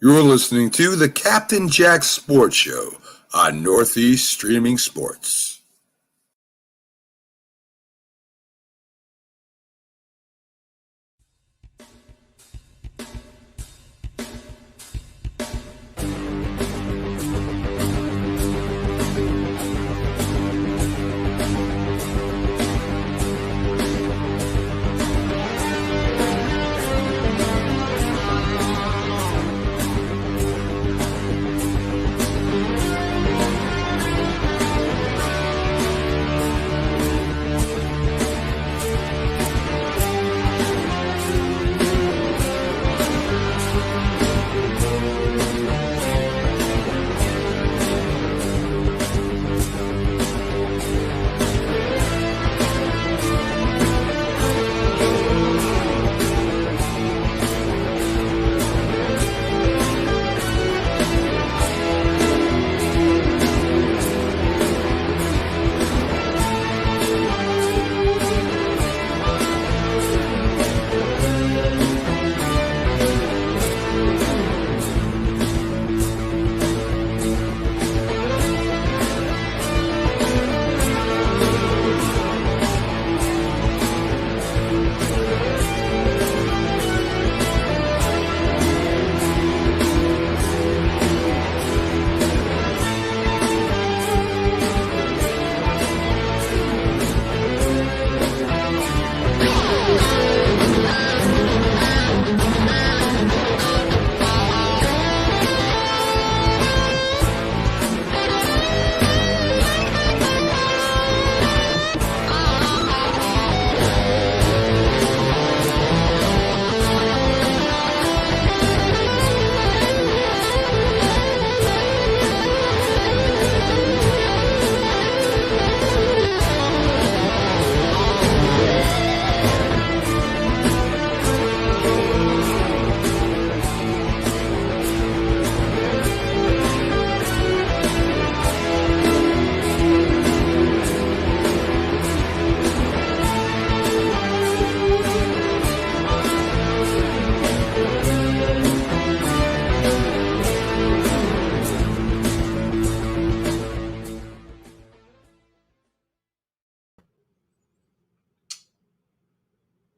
You're listening to the Captain Jack Sports Show on Northeast Streaming Sports.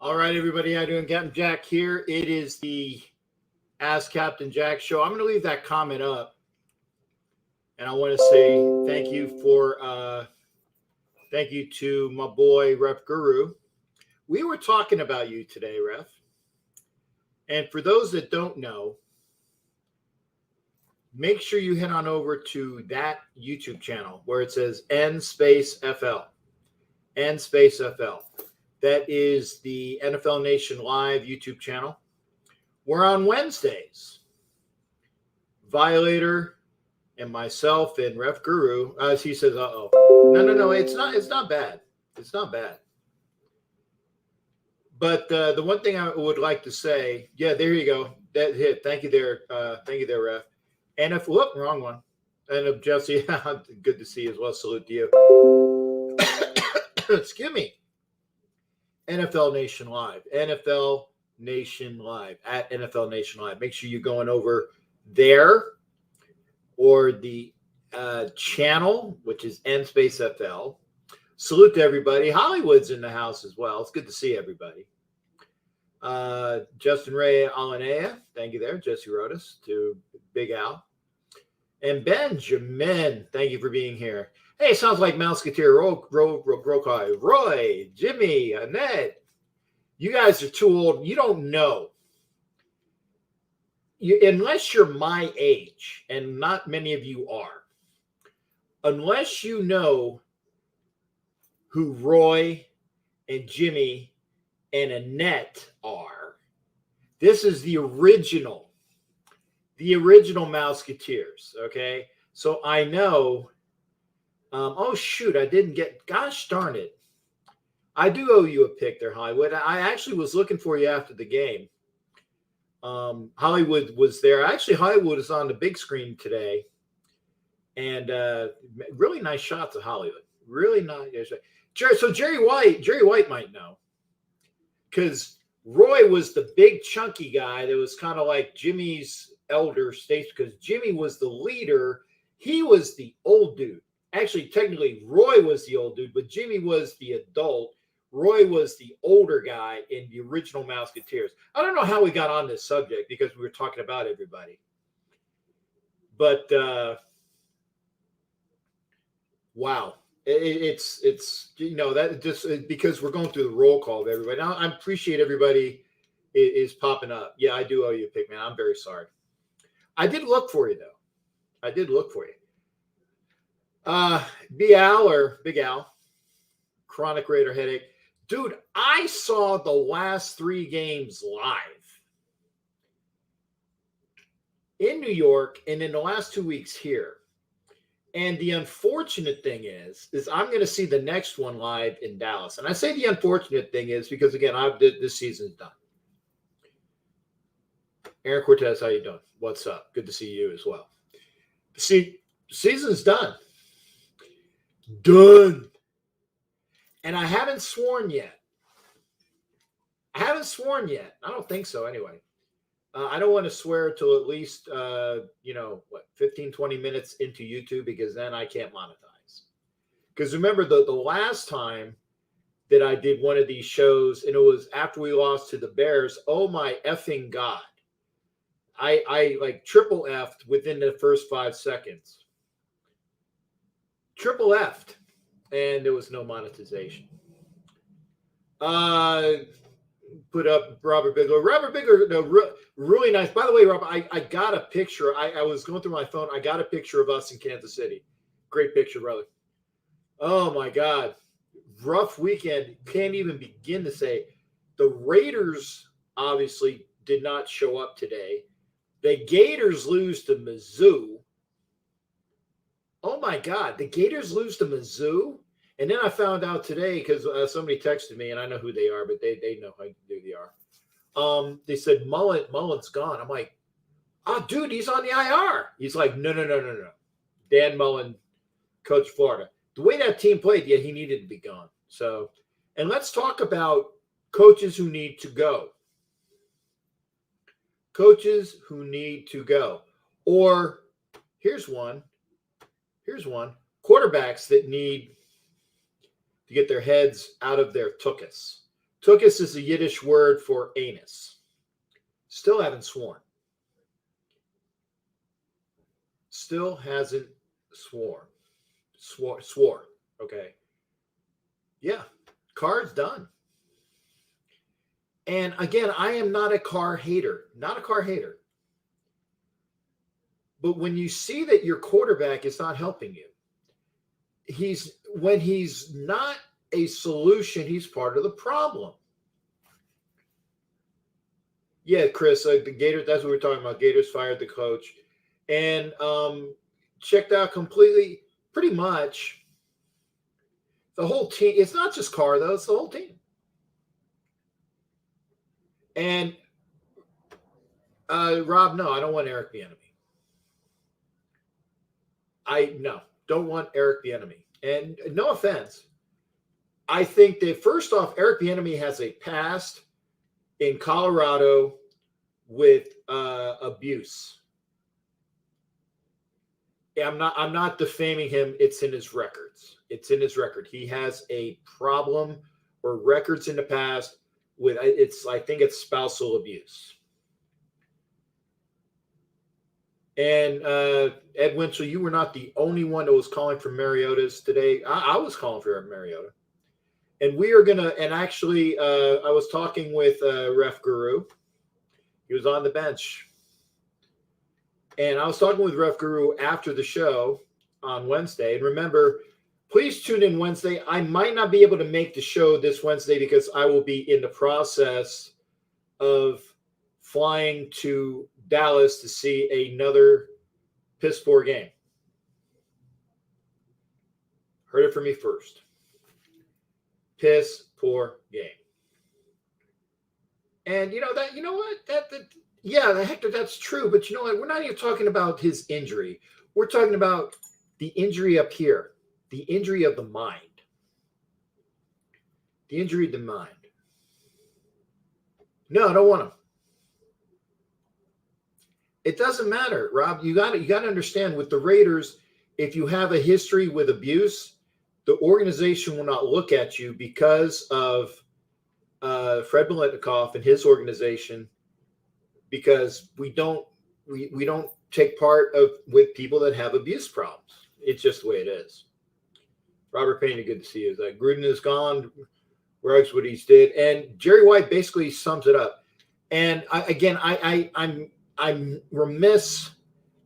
All right, everybody, how you doing? Captain Jack here. It is the Ask Captain Jack show. I'm going to leave that comment up, and I want to say thank you to my boy Ref Guru. We were talking about you today, Ref, and for those that don't know, make sure you head on over to that YouTube channel where it says N space FL. N space FL. That is the NFL Nation Live YouTube channel. We're on Wednesdays. Violator and myself and Ref Guru, as he says, No, it's not bad. It's not bad. But the one thing I would like to say, yeah, there you go. That hit. Thank you there. Ref. And if, wrong one. And if Jesse, good to see you as well. Salute to you. Excuse me. NFL Nation Live, NFL Nation Live, at NFL Nation Live. Make sure you're going over there or the channel, which is N space FL. Salute to everybody. Hollywood's in the house as well. It's good to see everybody. Justin Ray Alanea, thank you there. Jesse Rodas, to Big Al. And Benjamin, thank you for being here. Hey, sounds like Mousketeer, Roy, Jimmy, Annette. You guys are too old. You don't know. Unless you're my age, and not many of you are, unless you know who Roy and Jimmy and Annette are, this is the original Mousketeers, okay? So I know... oh, shoot, I didn't get, gosh darn it. I do owe you a pick there, Hollywood. I actually was looking for you after the game. Hollywood was there. Actually, Hollywood is on the big screen today. And really nice shots of Hollywood. Really nice. So Jerry White might know. Because Roy was the big chunky guy that was kind of like Jimmy's elder statesman because Jimmy was the leader. He was the old dude. Actually, technically, Roy was the old dude, but Jimmy was the adult. Roy was the older guy in the original Mouseketeers. I don't know how we got on this subject because we were talking about everybody. But wow. It's that just because we're going through the roll call of everybody. Now, I appreciate everybody is popping up. Yeah, I do owe you a pick, man. I'm very sorry. I did look for you, though. I did look for you. Big Al, chronic Raider headache. Dude, I saw the last 3 games live in New York and in the last 2 weeks here. And the unfortunate thing is I'm going to see the next one live in Dallas. And I say the unfortunate thing is because, again, this season's done. Aaron Cortez, how you doing? What's up? Good to see you as well. See, season's done. Done. And I haven't sworn yet. I don't think so anyway. I don't want to swear till at least, 15, 20 minutes into YouTube because then I can't monetize. Because remember, the last time that I did one of these shows, and it was after we lost to the Bears, oh my effing God. I like triple F'd within the first 5 seconds. Triple F'd. And there was no monetization. Put up Robert Bigler. Robert Bigler, no, really nice. By the way, Rob, I got a picture. I was going through my phone. I got a picture of us in Kansas City. Great picture, brother. Oh, my God. Rough weekend. Can't even begin to say. The Raiders obviously did not show up today. The Gators lose to Mizzou. Oh, my God. The Gators lose to Mizzou? And then I found out today because somebody texted me, and I know who they are, but they know who they are. They said, Mullen's gone. I'm like, oh, dude, he's on the IR. He's like, no. Dan Mullen, coach Florida. The way that team played, yeah, he needed to be gone. So, and let's talk about coaches who need to go. Coaches who need to go. Or here's one. Quarterbacks that need to get their heads out of their tuchus. Tuchus is a Yiddish word for anus. Still haven't sworn. Still hasn't sworn. Swore. Okay. Yeah. Car's done. And again, I am not a car hater. But when you see that your quarterback is not helping you, when he's not a solution, he's part of the problem. Yeah, Chris, the Gators, that's what we're talking about. Gators fired the coach and checked out completely, pretty much the whole team. It's not just Carr, though. It's the whole team. And Rob, no, I don't want Eric Bieniemy. Don't want Eric Bieniemy. And no offense, I think that first off, Eric Bieniemy has a past in Colorado with abuse. I'm not defaming him. It's in his records. He has a problem or records in the past with I think it's spousal abuse. And Ed Winchell, you were not the only one that was calling for Mariota's today. I was calling for Mariota. And we are going to, and actually, I was talking with Ref Guru. He was on the bench. And I was talking with Ref Guru after the show on Wednesday. And remember, please tune in Wednesday. I might not be able to make the show this Wednesday because I will be in the process of flying to Dallas to see another piss poor game. Heard it from me first. Piss poor game. And Hector, that's true. But you know what? We're not even talking about his injury. We're talking about the injury up here, the injury of the mind. The injury of the mind. No, I don't want him. It doesn't matter, Rob. You got to understand with the Raiders, if you have a history with abuse, the organization will not look at you because of Fred Biletnikoff and his organization, because we don't take part of with people that have abuse problems. It's just the way it is. Robert Payne, good to see you. Gruden is gone. Ruggs what he's did, and Jerry White basically sums it up. And I'm remiss.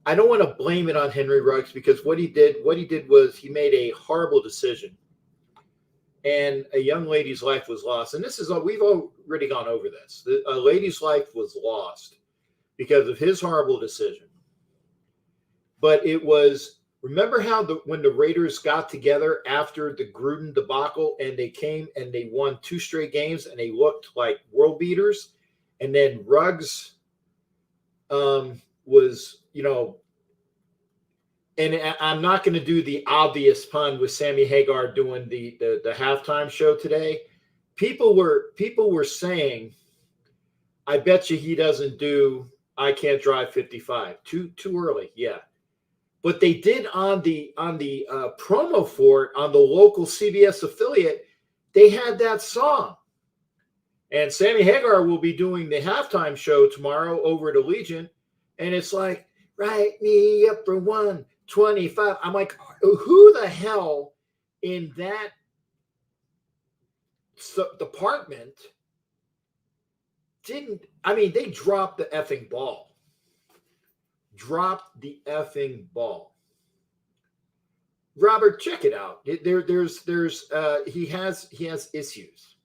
I don't want to blame it on Henry Ruggs, because what he did was he made a horrible decision, and a young lady's life was lost. And this is we've already gone over this. A lady's life was lost because of his horrible decision. But it was, remember how when the Raiders got together after the Gruden debacle, and they came and they won 2 straight games and they looked like world beaters, and then Ruggs was, and I'm not going to do the obvious pun with Sammy Hagar doing the halftime show today. People were saying, I bet you he doesn't do I Can't Drive 55. Too early, yeah. But they did on the promo for it on the local CBS affiliate. They had that song. And Sammy Hagar will be doing the halftime show tomorrow over at Allegiant. And it's like, write me up for 125. I'm like, who the hell in that department they dropped the effing ball. Dropped the effing ball. Robert, check it out. He has issues.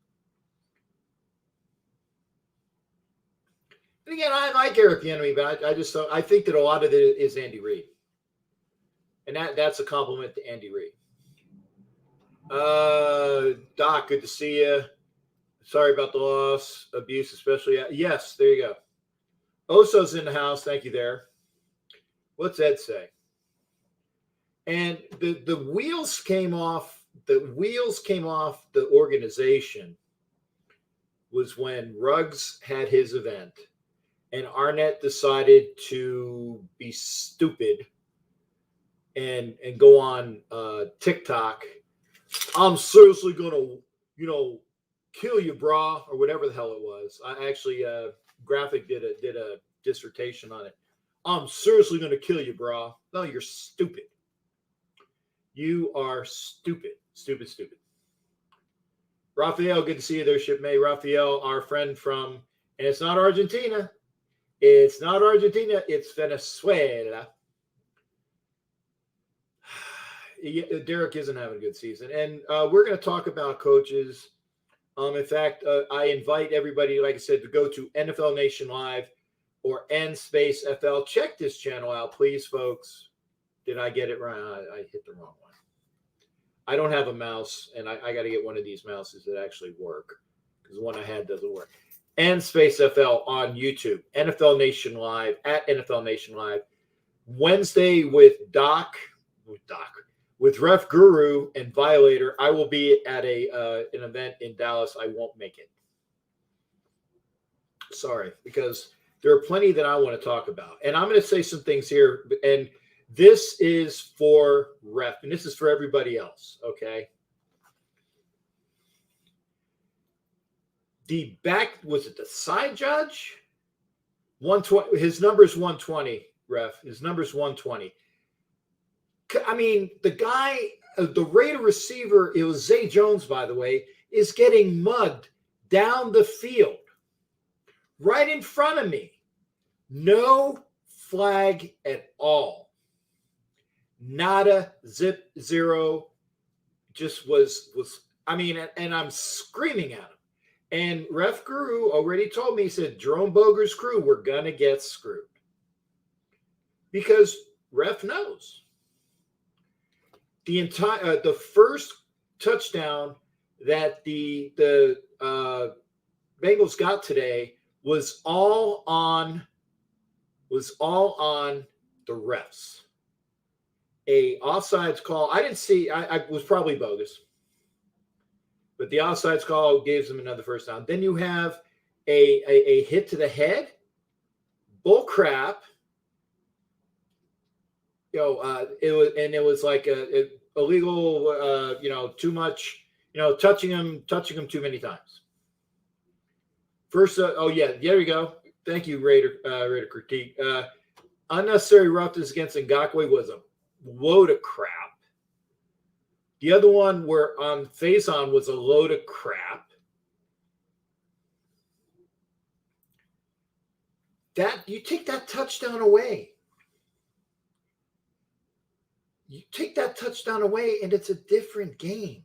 And again, I like Eric Bieniemy, but I think that a lot of it is Andy Reid, and that's a compliment to Andy Reid. Doc, good to see you. Sorry about the loss, abuse, especially. Yes, there you go. Oso's in the house. Thank you there. What's Ed say? And the wheels came off. The wheels came off the organization was when Ruggs had his event, and Arnett decided to be stupid and go on TikTok. I'm seriously gonna, kill you, brah, or whatever the hell it was. I actually, Graphic did a dissertation on it. I'm seriously going to kill you, brah. No, you're stupid. You are stupid. Stupid. Raphael, good to see you there, Shipmate. Raphael, our friend from, and it's not Argentina. It's not Argentina. It's Venezuela. Derek isn't having a good season. And we're going to talk about coaches. In fact, I invite everybody, like I said, to go to NFL Nation Live or N-FL. Check this channel out, please, folks. Did I get it right? I hit the wrong one. I don't have a mouse, and I got to get one of these mouses that actually work, because the one I had doesn't work. N-FL on YouTube. NFL Nation Live, at NFL Nation Live. Wednesday with with Ref Guru and Violator. I will be at an event in Dallas. I won't make it. Sorry, because there are plenty that I want to talk about. And I'm going to say some things here. And this is for Ref, and this is for everybody else, okay? Was it the side judge? 120. His number's 120, Ref. His number's 120. I mean, the guy, the Raider receiver, it was Zay Jones, by the way, is getting mugged down the field right in front of me. No flag at all. Nada, zip, zero. Just was, and I'm screaming at him. And Ref Guru already told me, he said, Jerome Boger's crew, we're going to get screwed. Because Ref knows. The first touchdown that the Bengals got today was all on the refs. A offsides call. I didn't see. I was probably bogus, but the offsides call gives them another first down. Then you have a hit to the head. Bull crap. it was like illegal, too much, touching him too many times. First, there you go. Thank you, Raider Critique. Unnecessary roughness against Ngakoue was a load of crap. The other one where on Faison was a load of crap. That you take that touchdown away. You take that touchdown away, and it's a different game.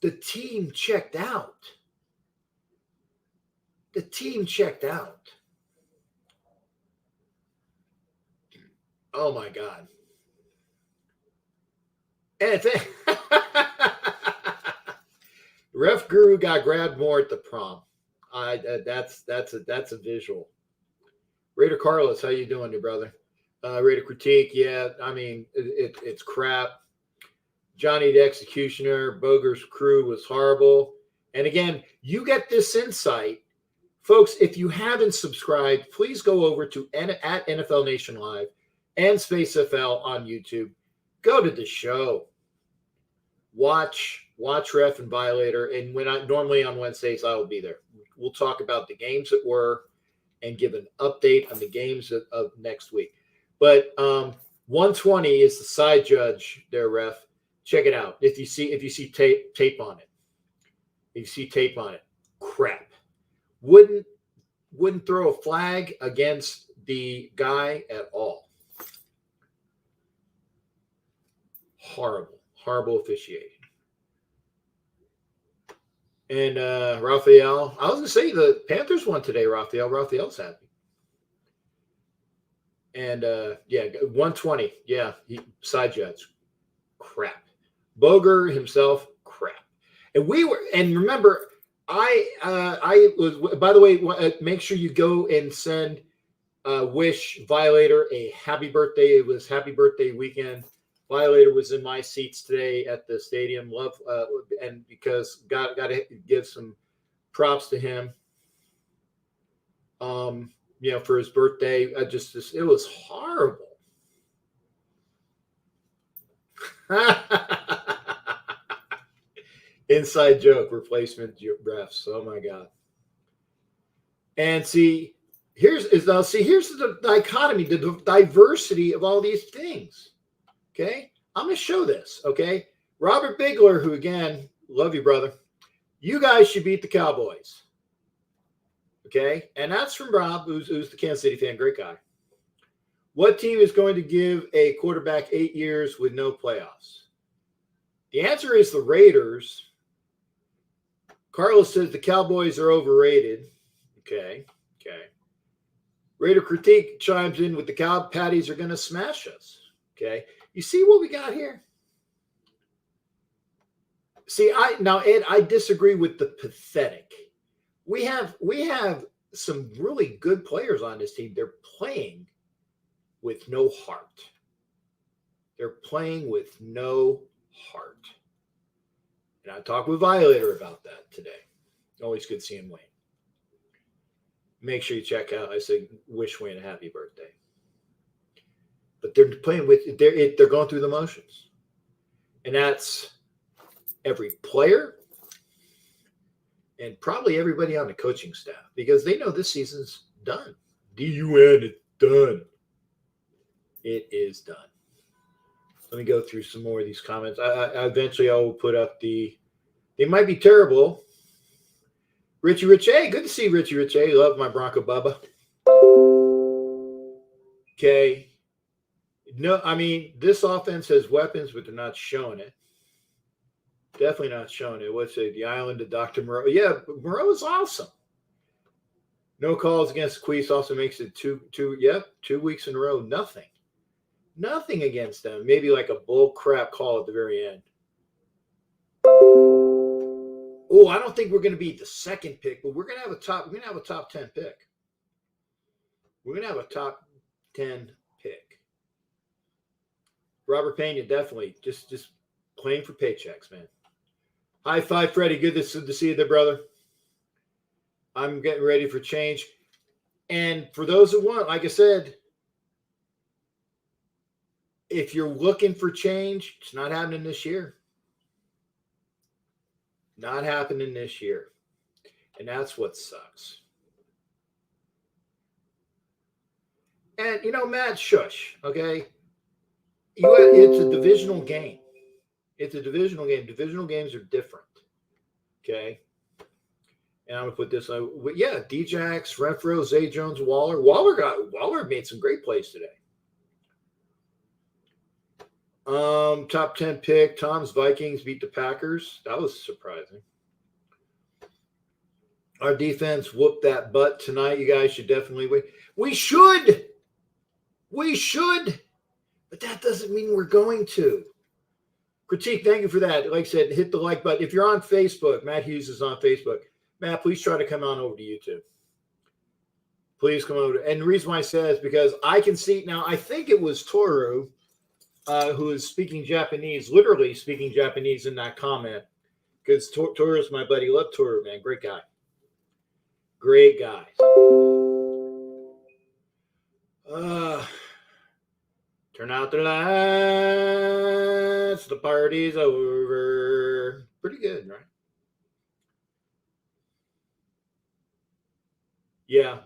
The team checked out. The team checked out. Oh my God. And Ref Guru got grabbed more at the prom. That's a visual. Raider Carlos, how you doing, your brother? Raider Critique, yeah. I mean, it's crap. Johnny the Executioner, Boger's crew was horrible. And again, you get this insight. Folks, if you haven't subscribed, please go over to at NFL Nation Live and Space FL on YouTube. Go to the show. Watch Ref and Violator. And normally on Wednesdays, I will be there. We'll talk about the games that were and give an update on the games of next week. But 120 is the side judge there, Ref. Check it out. If you see tape on it. If you see tape on it, crap. Wouldn't throw a flag against the guy at all. Horrible officiating. And Raphael, I was going to say the Panthers won today, Raphael. Raphael's happy. And 120. Yeah, side judge. Crap. Boger himself, crap. And remember, I was, by the way, make sure you go and send wish Violator a happy birthday. It was happy birthday weekend. Violator was in my seats today at the stadium. Love, and because got to give some props to him. For his birthday, it was horrible. Inside joke, replacement refs. Oh my God. And here's the dichotomy, the diversity of all these things. Okay, I'm going to show this. Okay, Robert Bigler, who again, love you, brother. You guys should beat the Cowboys. Okay, and that's from Rob, who's the Kansas City fan, great guy. What team is going to give a quarterback 8 years with no playoffs? The answer is the Raiders. Carlos says the Cowboys are overrated. Okay. Raider Critique chimes in with the Cow Patties are going to smash us. Okay. You see what we got here? See, Ed, I disagree with the pathetic. We have some really good players on this team. They're playing with no heart. They're playing with no heart. And I talked with Violator about that today. Always good seeing Wayne. Make sure you check out. I say, wish Wayne a happy birthday. But they're playing with, they're going through the motions. And that's every player and probably everybody on the coaching staff because they know this season's done. D-U-N, it's done. It is done. Let me go through some more of these comments. Eventually I will put up they might be terrible. Richie Richey, good to see Richie Richey. Love my Bronco Bubba. Okay. No, I mean, this offense has weapons, but they're not showing it. Definitely not showing it. What's it? The island of Dr. Moreau. Yeah, Moreau is awesome. No calls against Queese also makes it 2 weeks in a row. Nothing against them. Maybe like a bull crap call at the very end. Oh, I don't think we're going to be the second pick, but we're going to have a top 10 pick. We're going to have a top 10 pick. Robert Pena, definitely just playing for paychecks, man. High five, Freddie. Good to see you there, brother. I'm getting ready for change. And for those who want, like I said, if you're looking for change, it's not happening this year. Not happening this year. And that's what sucks. And, Matt, shush, okay? It's a divisional game. It's a divisional game. Divisional games are different, okay? And I'm going to put this on. Yeah, Djax, Renfro, Zay Jones, Waller. Waller made some great plays today. Top 10 pick. Tom's Vikings beat the Packers. That was surprising. Our defense whooped that butt tonight. You guys should definitely win. We should. But that doesn't mean we're going to. Critique, thank you for that. Like I said, hit the like button. If you're on Facebook, Matt Hughes is on Facebook. Matt, please try to come on over to YouTube. Please come over. And the reason why I say is because I can see now, I think it was Toru who is speaking Japanese, literally speaking Japanese in that comment. Because Toru is my buddy. Love Toru, man. Great guy. Great guy. Turn out the lights. The party's over. Pretty good, right? Yeah,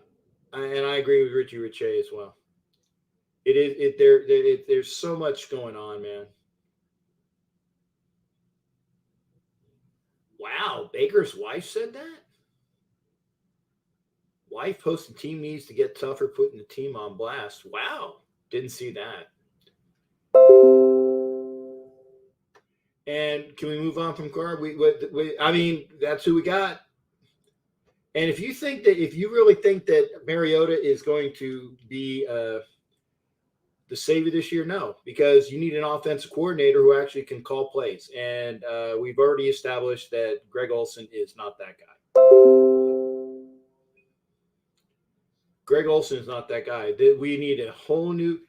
and I agree with Richie Riche as well. There's so much going on, man. Wow, Baker's wife said that? Wife posting team needs to get tougher, putting the team on blast. Wow, didn't see that. And can we move on from Carr? I mean, that's who we got. And if you really think that Mariota is going to be the savior this year, no, because you need an offensive coordinator who actually can call plays. And we've already established that Greg Olsen is not that guy. Greg Olsen is not that guy. We need a whole new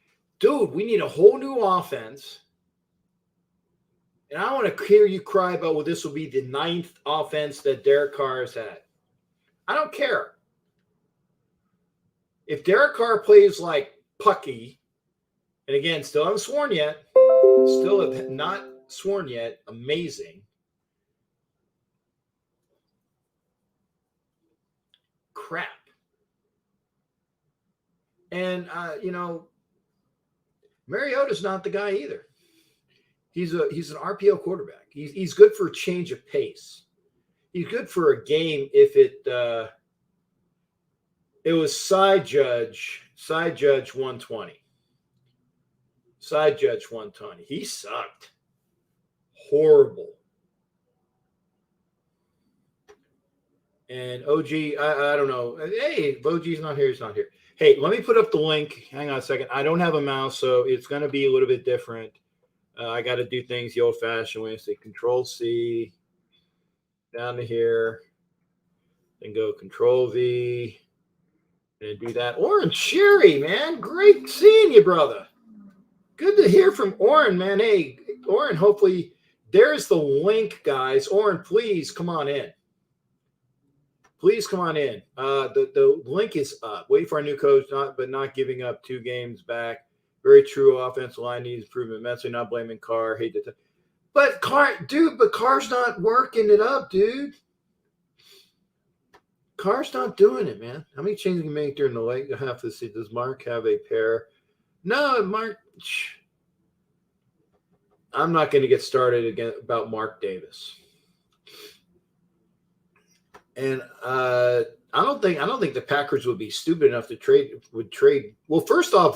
offense. And I want to hear you cry about, well, this will be the 9th offense that Derek Carr has had. I don't care. If Derek Carr plays like Pucky, and again, still haven't sworn yet, amazing. Crap. And, Mariota's not the guy either. He's an RPO quarterback. He's good for a change of pace. He's good for a game if it was side judge 120. Side judge 120. He sucked. Horrible. And OG, I don't know. Hey, if OG's not here, he's not here. Hey, let me put up the link. Hang on a second. I don't have a mouse, so it's going to be a little bit different. I got to do things the old-fashioned way. Say Control-C, down to here, then go Control-V, and do that. Oren Sherry, man. Great seeing you, brother. Good to hear from Oren, man. Hey, Oren, hopefully there's the link, guys. Oren, please come on in. Please come on in. The link is up. Wait for our new coach, but not giving up 2 games back. Very true. Offensive line needs improvement. Mentally, not blaming Carr. Hate to but Carr's not working it up, dude. Carr's not doing it, man. How many changes can you make during the late half of the season? Does Mark have a pair? No, Mark. I'm not going to get started again about Mark Davis. And I don't think the Packers would be stupid enough to trade. Well, first off,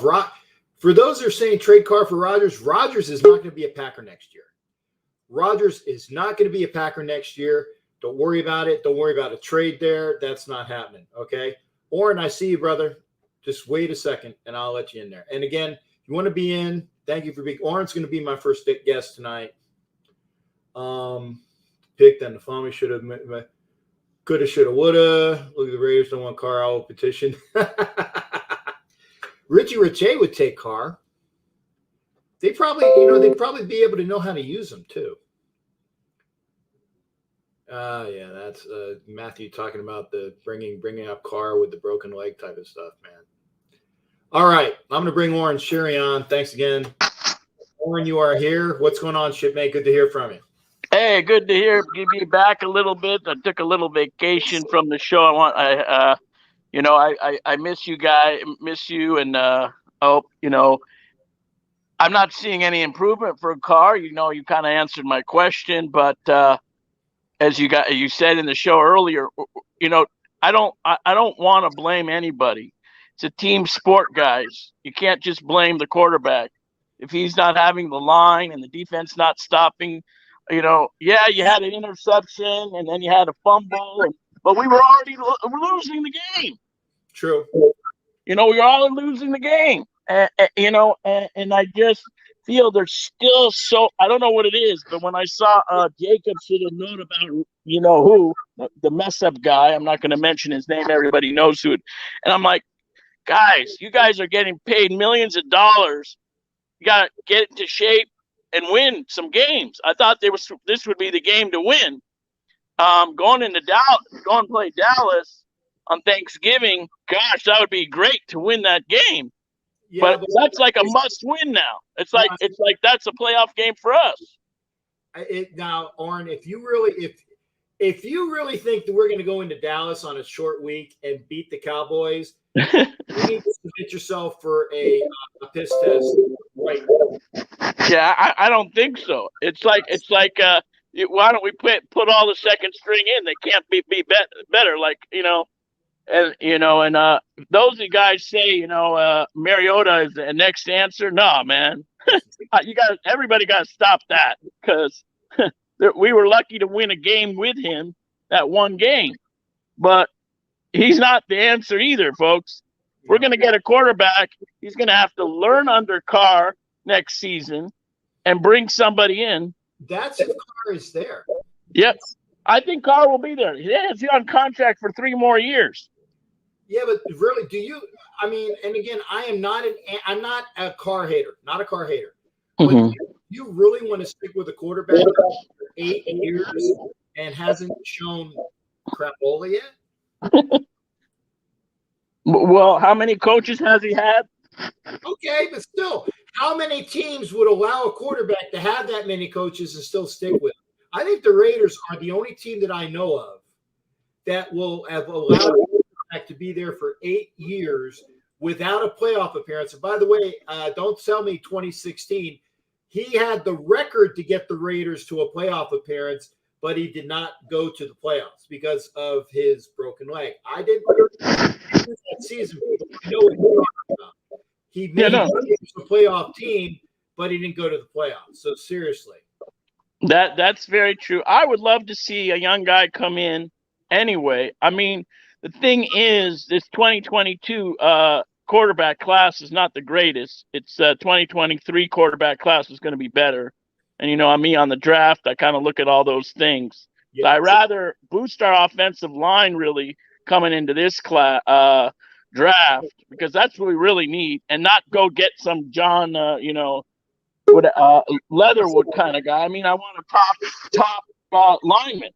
for those that are saying trade Carr for Rodgers, Rodgers is not going to be a Packer next year. Rodgers is not going to be a Packer next year. Don't worry about it. Don't worry about a trade there. That's not happening. Okay. Oren, I see you, brother. Just wait a second and I'll let you in there. And again, if you want to be in, thank you for being. Oren's going to be my first guest tonight. Picked on the family should have. Coulda, shoulda, woulda. Look at the Raiders don't want Carr. I will petition. Richie Riche would take Carr. They'd probably be able to know how to use them too. Yeah, that's Matthew talking about the bringing up Carr with the broken leg type of stuff, man. All right, I'm going to bring Oren Sherry on. Thanks again. Warren, you are here. What's going on, shipmate? Good to hear from you. Hey, good to hear. Give me back a little bit. I took a little vacation from the show. I miss you guys, miss you, and hope I'm not seeing any improvement for a car. You kind of answered my question, but as you said in the show earlier, I don't want to blame anybody. It's a team sport, guys. You can't just blame the quarterback if he's not having the line and the defense not stopping. You had an interception and then you had a fumble, but we were already losing the game. True. We were all losing the game, and I just feel there's still I don't know what it is, but when I saw Jacob should have known about who the mess up guy, I'm not going to mention his name. Everybody knows who it, and I'm like, guys, you guys are getting paid millions of dollars. You got to get into shape and win some games. I thought this would be the game to win. Going into Dallas, going to play Dallas on Thanksgiving. Gosh, that would be great to win that game. Yeah, but that's like a must win now. It's like that's a playoff game for us. Now, Orrin, if you really think that we're going to go into Dallas on a short week and beat the Cowboys, you need to submit yourself for a piss test right now. Yeah, I don't think so. It's like why don't we put all the second string in? They can't be better. And those guys say Mariota is the next answer. No, man, everybody got to stop that, because we were lucky to win a game with him, that one game, but he's not the answer either, folks. We're going to get a quarterback. He's going to have to learn under Carr next season and bring somebody in. That's if Carr is there. Yep. I think Carr will be there. Yeah, he's on contract for 3 more years. Yeah, but really, and again, I'm not a Carr hater, not a Carr hater. Mm-hmm. But you really want to stick with a quarterback for 8 years and hasn't shown crapola yet? Well, how many coaches has he had? Okay, but still, how many teams would allow a quarterback to have that many coaches and still stick with him? I think the Raiders are the only team that I know of that will have allowed a quarterback to be there for 8 years without a playoff appearance. And by the way, don't tell me 2016. He had the record to get the Raiders to a playoff appearance, but he did not go to the playoffs because of his broken leg. I didn't that season. I know what you're talking about. He made a playoff team, but he didn't go to the playoffs. So seriously. That's very true. I would love to see a young guy come in anyway. I mean, the thing is, this 2022 quarterback class is not the greatest. It's 2023 quarterback class is going to be better. And, me on the draft, I kind of look at all those things. Yeah. So I rather boost our offensive line really coming into this draft, because that's what we really need, and not go get some John, Leatherwood kind of guy. I mean, I want a top lineman.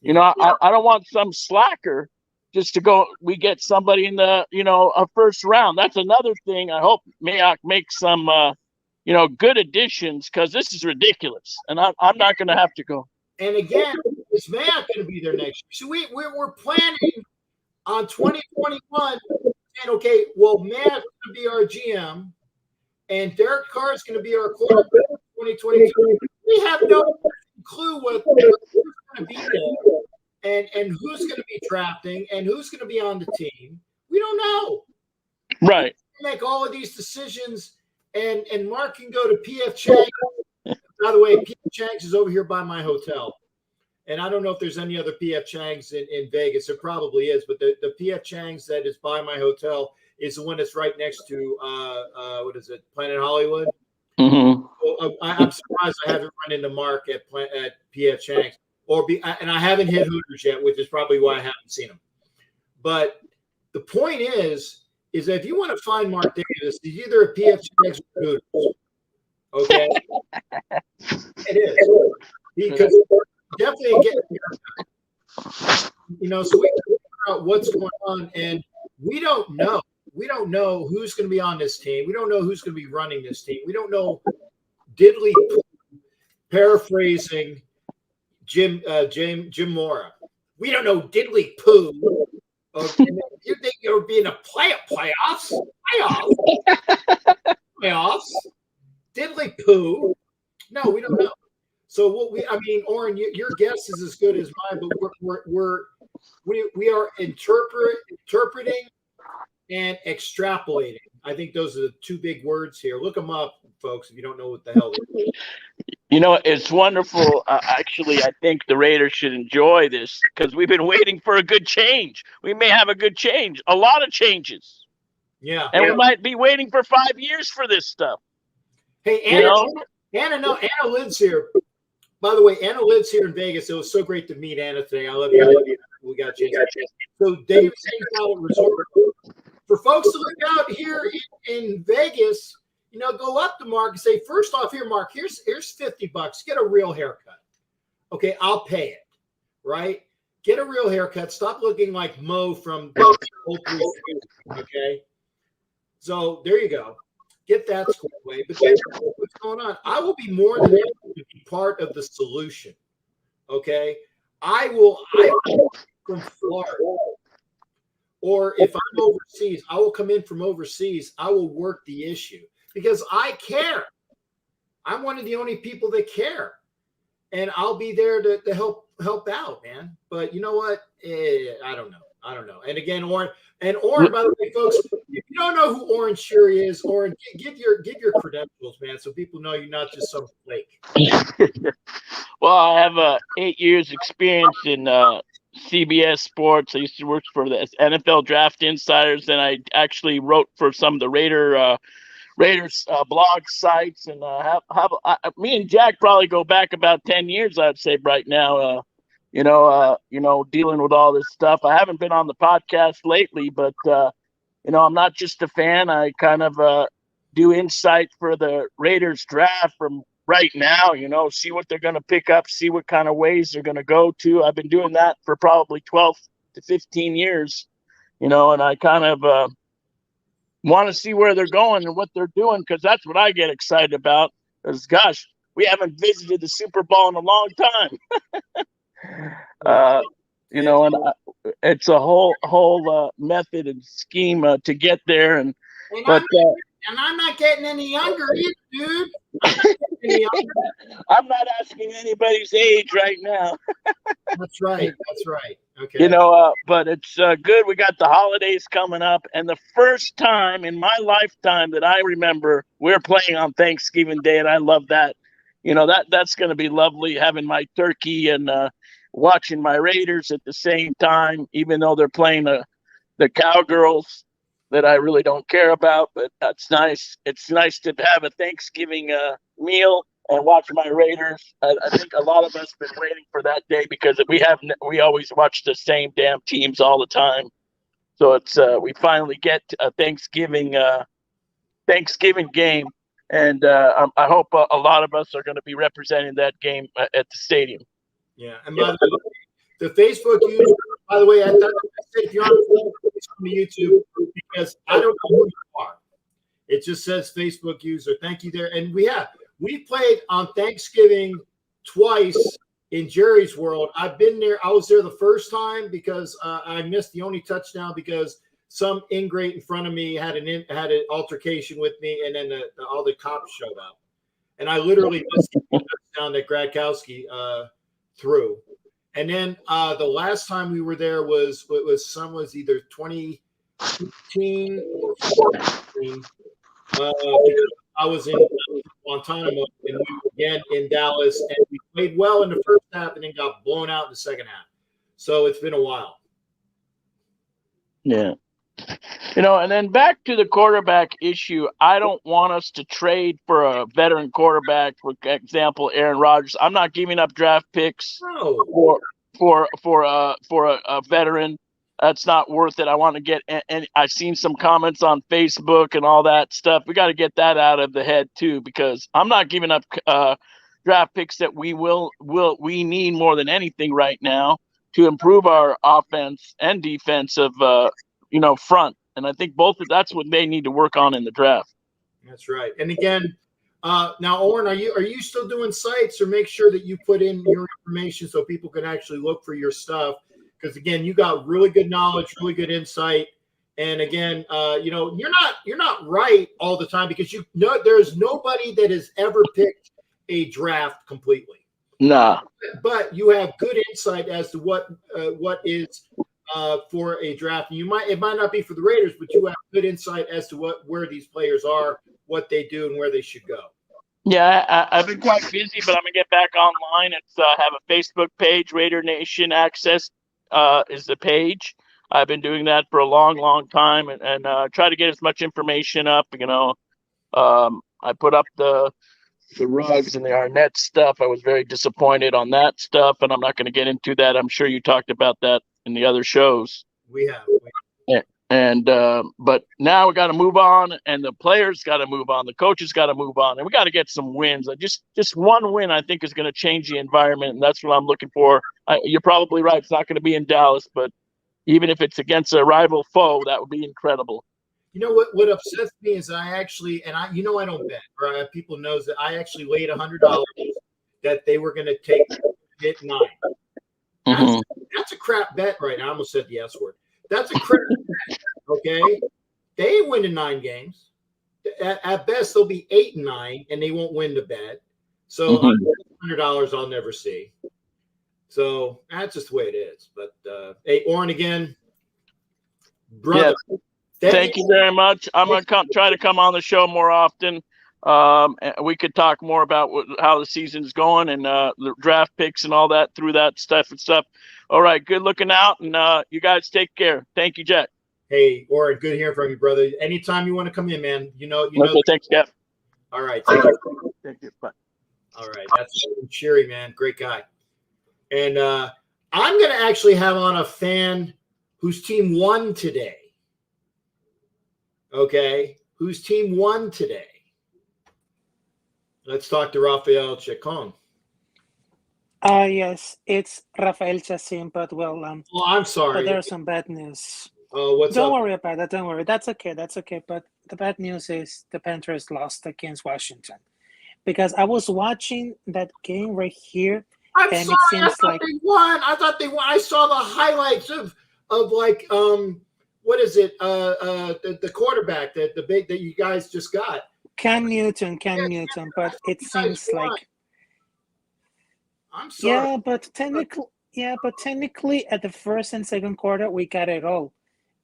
I don't want some slacker just to go. We get somebody in the a first round. That's another thing. I hope Mayock makes some good additions, because this is ridiculous, and I'm not going to have to go. And again, is Mayock going to be there next year? So we're planning on 2021. And okay, well, Mayock's going to be our GM, and Derek Carr is going to be our quarterback in 2022. We have no clue who's going to be there, and who's going to be drafting, and who's going to be on the team. We don't know. Right. We make all of these decisions, and Mark can go to P.F. Chang's. By the way, P.F. Chang's is over here by my hotel. And I don't know if there's any other P.F. Chang's in Vegas. There probably is, but the P.F. Chang's that is by my hotel is the one that's right next to what is it, Planet Hollywood? Mm-hmm. So, I'm surprised I haven't run into Mark at P.F. Chang's, and I haven't hit Hooters yet, which is probably why I haven't seen him. But the point is that if you want to find Mark Davis, he's either at P.F. Chang's or Hooters. Okay, it is because. Definitely get so we can figure out what's going on, and we don't know. We don't know who's going to be on this team. We don't know who's going to be running this team. We don't know diddly poo, paraphrasing Jim Mora. We don't know diddly poo. Okay, you think you're being a playoffs? Playoffs? Diddly poo? No, we don't know. So Oren, your guess is as good as mine, but we are interpreting and extrapolating. I think those are the two big words here. Look them up, folks, if you don't know what the hell they are. You know, it's wonderful. Actually, I think the Raiders should enjoy this because we've been waiting for a good change. We may have a good change, a lot of changes. Yeah. And we might be waiting for 5 years for this stuff. Hey, Anna lives here. By the way, Anna lives here in Vegas. It was so great to meet Anna today. I love you. We got a chance. So Dave hangs out at Resort. For folks to look out here in Vegas, go up to Mark and say, first off, here, Mark, here's $50. Get a real haircut. Okay, I'll pay it. Right? Get a real haircut. Stop looking like Mo from okay. So there you go. Get that squared away. But what's going on? I will be more than happy to be part of the solution. Okay. I will from Florida. Or if I'm overseas, I will come in from overseas. I will work the issue because I care. I'm one of the only people that care. And I'll be there to help out, man. But you know what? I don't know. And again, Oren, by the way, folks, if you don't know who Oren Sherry is, Oren, give your credentials, man, so people know you're not just some flake. Well, I have 8 years experience in CBS Sports. I used to work for the NFL Draft Insiders, and I actually wrote for some of the Raiders blog sites, and me and Jack probably go back about 10 years, I'd say, right now. Dealing with all this stuff. I haven't been on the podcast lately, but I'm not just a fan. I kind of do insight for the Raiders draft from right now. See what they're going to pick up, see what kind of ways they're going to go to. I've been doing that for probably 12 to 15 years. And I kind of want to see where they're going and what they're doing, because that's what I get excited about. Because, gosh, we haven't visited the Super Bowl in a long time. It's a whole method and scheme to get there. And I'm not getting any younger either, dude. I'm not asking anybody's age right now. That's right. Okay. But it's good. We got the holidays coming up, and the first time in my lifetime that I remember we're playing on Thanksgiving Day, and I love that. That's going to be lovely, having my turkey and watching my Raiders at the same time, even though they're playing the Cowgirls that I really don't care about. But that's nice. It's nice to have a Thanksgiving meal and watch my Raiders. I think a lot of us have been waiting for that day because we always watch the same damn teams all the time. So it's we finally get a Thanksgiving game. And I hope a lot of us are going to be representing that game at the stadium. Yeah, and by the Facebook user, by the way, I thought if you're on YouTube, because I don't know who you are. It just says Facebook user. Thank you there. And we played on Thanksgiving twice in Jerry's World. I've been there. I was there the first time because I missed the only touchdown because some ingrate in front of me had an altercation with me, and then all the cops showed up, and I literally missed the touchdown that Gradkowski threw. And then the last time we were there was either 2015 or 2014. I was in Guantanamo, and we were again in Dallas, and we played well in the first half and then got blown out in the second half. So it's been a while. Yeah. And then back to the quarterback issue, I don't want us to trade for a veteran quarterback. For example, Aaron Rodgers. I'm not giving up draft picks for a veteran. That's not worth it. I want to get, and I've seen some comments on Facebook and all that stuff. We got to get that out of the head too, because I'm not giving up draft picks that we need more than anything right now to improve our offense and defensive front. And I think that's what they need to work on in the draft. That's right. And again, Now, Oren, are you still doing sites, or make sure that you put in your information so people can actually look for your stuff? Because again, you got really good knowledge, really good insight, and again, you're not right all the time, because there's nobody that has ever picked a draft completely. Nah. But you have good insight as to what is for a draft. And it might not be for the Raiders, but you have good insight as to where these players are, what they do, and where they should go. Yeah, I've been quite busy, but I'm gonna get back online. It's have a Facebook page, Raider Nation Access is the page. I've been doing that for a long, long time, and try to get as much information up. I put up the rugs and the Arnett stuff. I was very disappointed on that stuff, and I'm not going to get into that. I'm sure you talked about that in the other shows. We have. But now we got to move on, and the players got to move on, the coaches got to move on, and we got to get some wins. Just one win, I think, is going to change the environment, and that's what I'm looking for. You're probably right; it's not going to be in Dallas, but even if it's against a rival foe, that would be incredible. You know what upsets me is I don't bet. Right? People knows that I actually laid $100 that they were going to hit 9. That's a crap bet right now. I almost said the S word. That's a crap bet. Okay, they win in 9 games. At best, they'll be 8-9, and they won't win the bet. So $100 I'll never see. So that's just the way it is. But hey, Oren, again, brother. Yeah. Thank you very much. I'm going to try to come on the show more often. We could talk more about how the season's going and the draft picks and all that through that stuff. All right. Good looking out. And you guys take care. Thank you, Jack. Hey, Oren, good hearing from you, brother. Anytime you want to come in, man, Okay, thanks, Jeff. All right. Thank you. Thank you. Bye. All right. That's Sherry, man. Great guy. And I'm going to actually have on a fan whose team won today. Okay, whose team won today? Let's talk to Rafael Chacon. Yes, it's Rafael Chacin, but I'm sorry. But there's some bad news. Oh, what's up? Don't worry about that. Don't worry. That's okay. But the bad news is the Panthers lost against Washington, because I was watching that game right here, I'm and sorry. it seems like they won. I thought they won. I saw the highlights of like what is it? The quarterback that you guys just got. Cam Newton. But it seems like. I'm sorry. Yeah, but technically, at the first and second quarter, we got it all.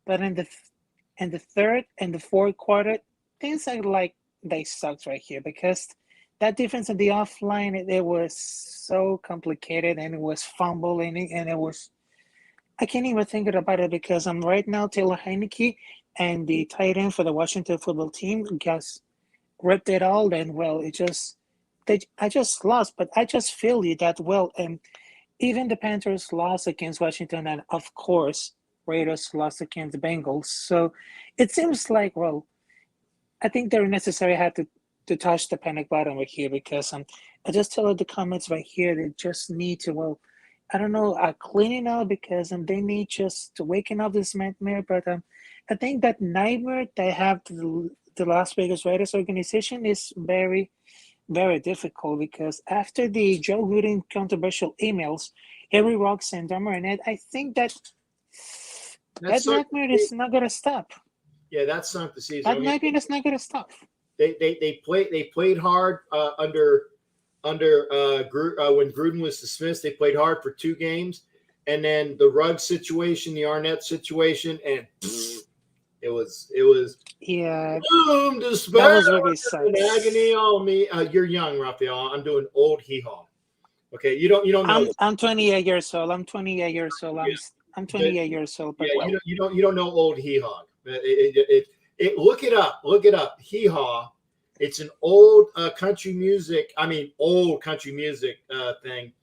But in the third and the fourth quarter, things are like they sucked right here, because that defense in the offline, it was so complicated, and it was fumbling, and it was. I can't even think about it, because I'm right now Taylor Heineke and the tight end for the Washington football team just ripped it all, and I just lost, but I just feel you that well. And even the Panthers lost against Washington, and of course Raiders lost against the Bengals. So it seems like, I think they're necessary had to touch the panic button right here, because I just tell the comments right here, they just need to I don't know, cleaning up, because they need just to waking up this nightmare. But I think that nightmare they have the Las Vegas Raiders organization is very, very difficult, because after the Joe Gruden controversial emails, Harry Rocks and Don Marinette, I think that nightmare is not going to stop. Yeah, that's not the season. That nightmare is not going to stop. They played hard under when Gruden was dismissed. They played hard for 2 games, and then the Ruggs situation, the Arnett situation, and it was boom, despair, that was really sad. agony on me. You're young, Rafael. I'm doing old hee-haw. Okay, you don't know. I'm 28 years old. I'm 28 years old. I'm 28 years old. But you don't know old hee-haw. Look it up. Look it up. Hee-haw. It's an old country music. I mean, old country music thing.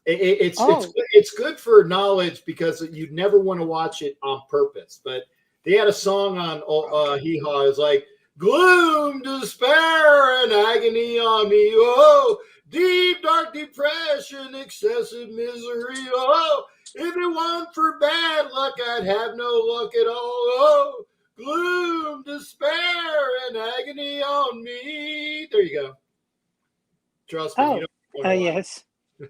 It's good for knowledge, because you'd never want to watch it on purpose. But they had a song on Hee Haw. It's like, gloom, despair, and agony on me. Oh, deep, dark depression, excessive misery. Oh, if it weren't for bad luck, I'd have no luck at all. Oh, gloom, despair, and agony on me. There you go. Trust me, you Oh, know what's going yes.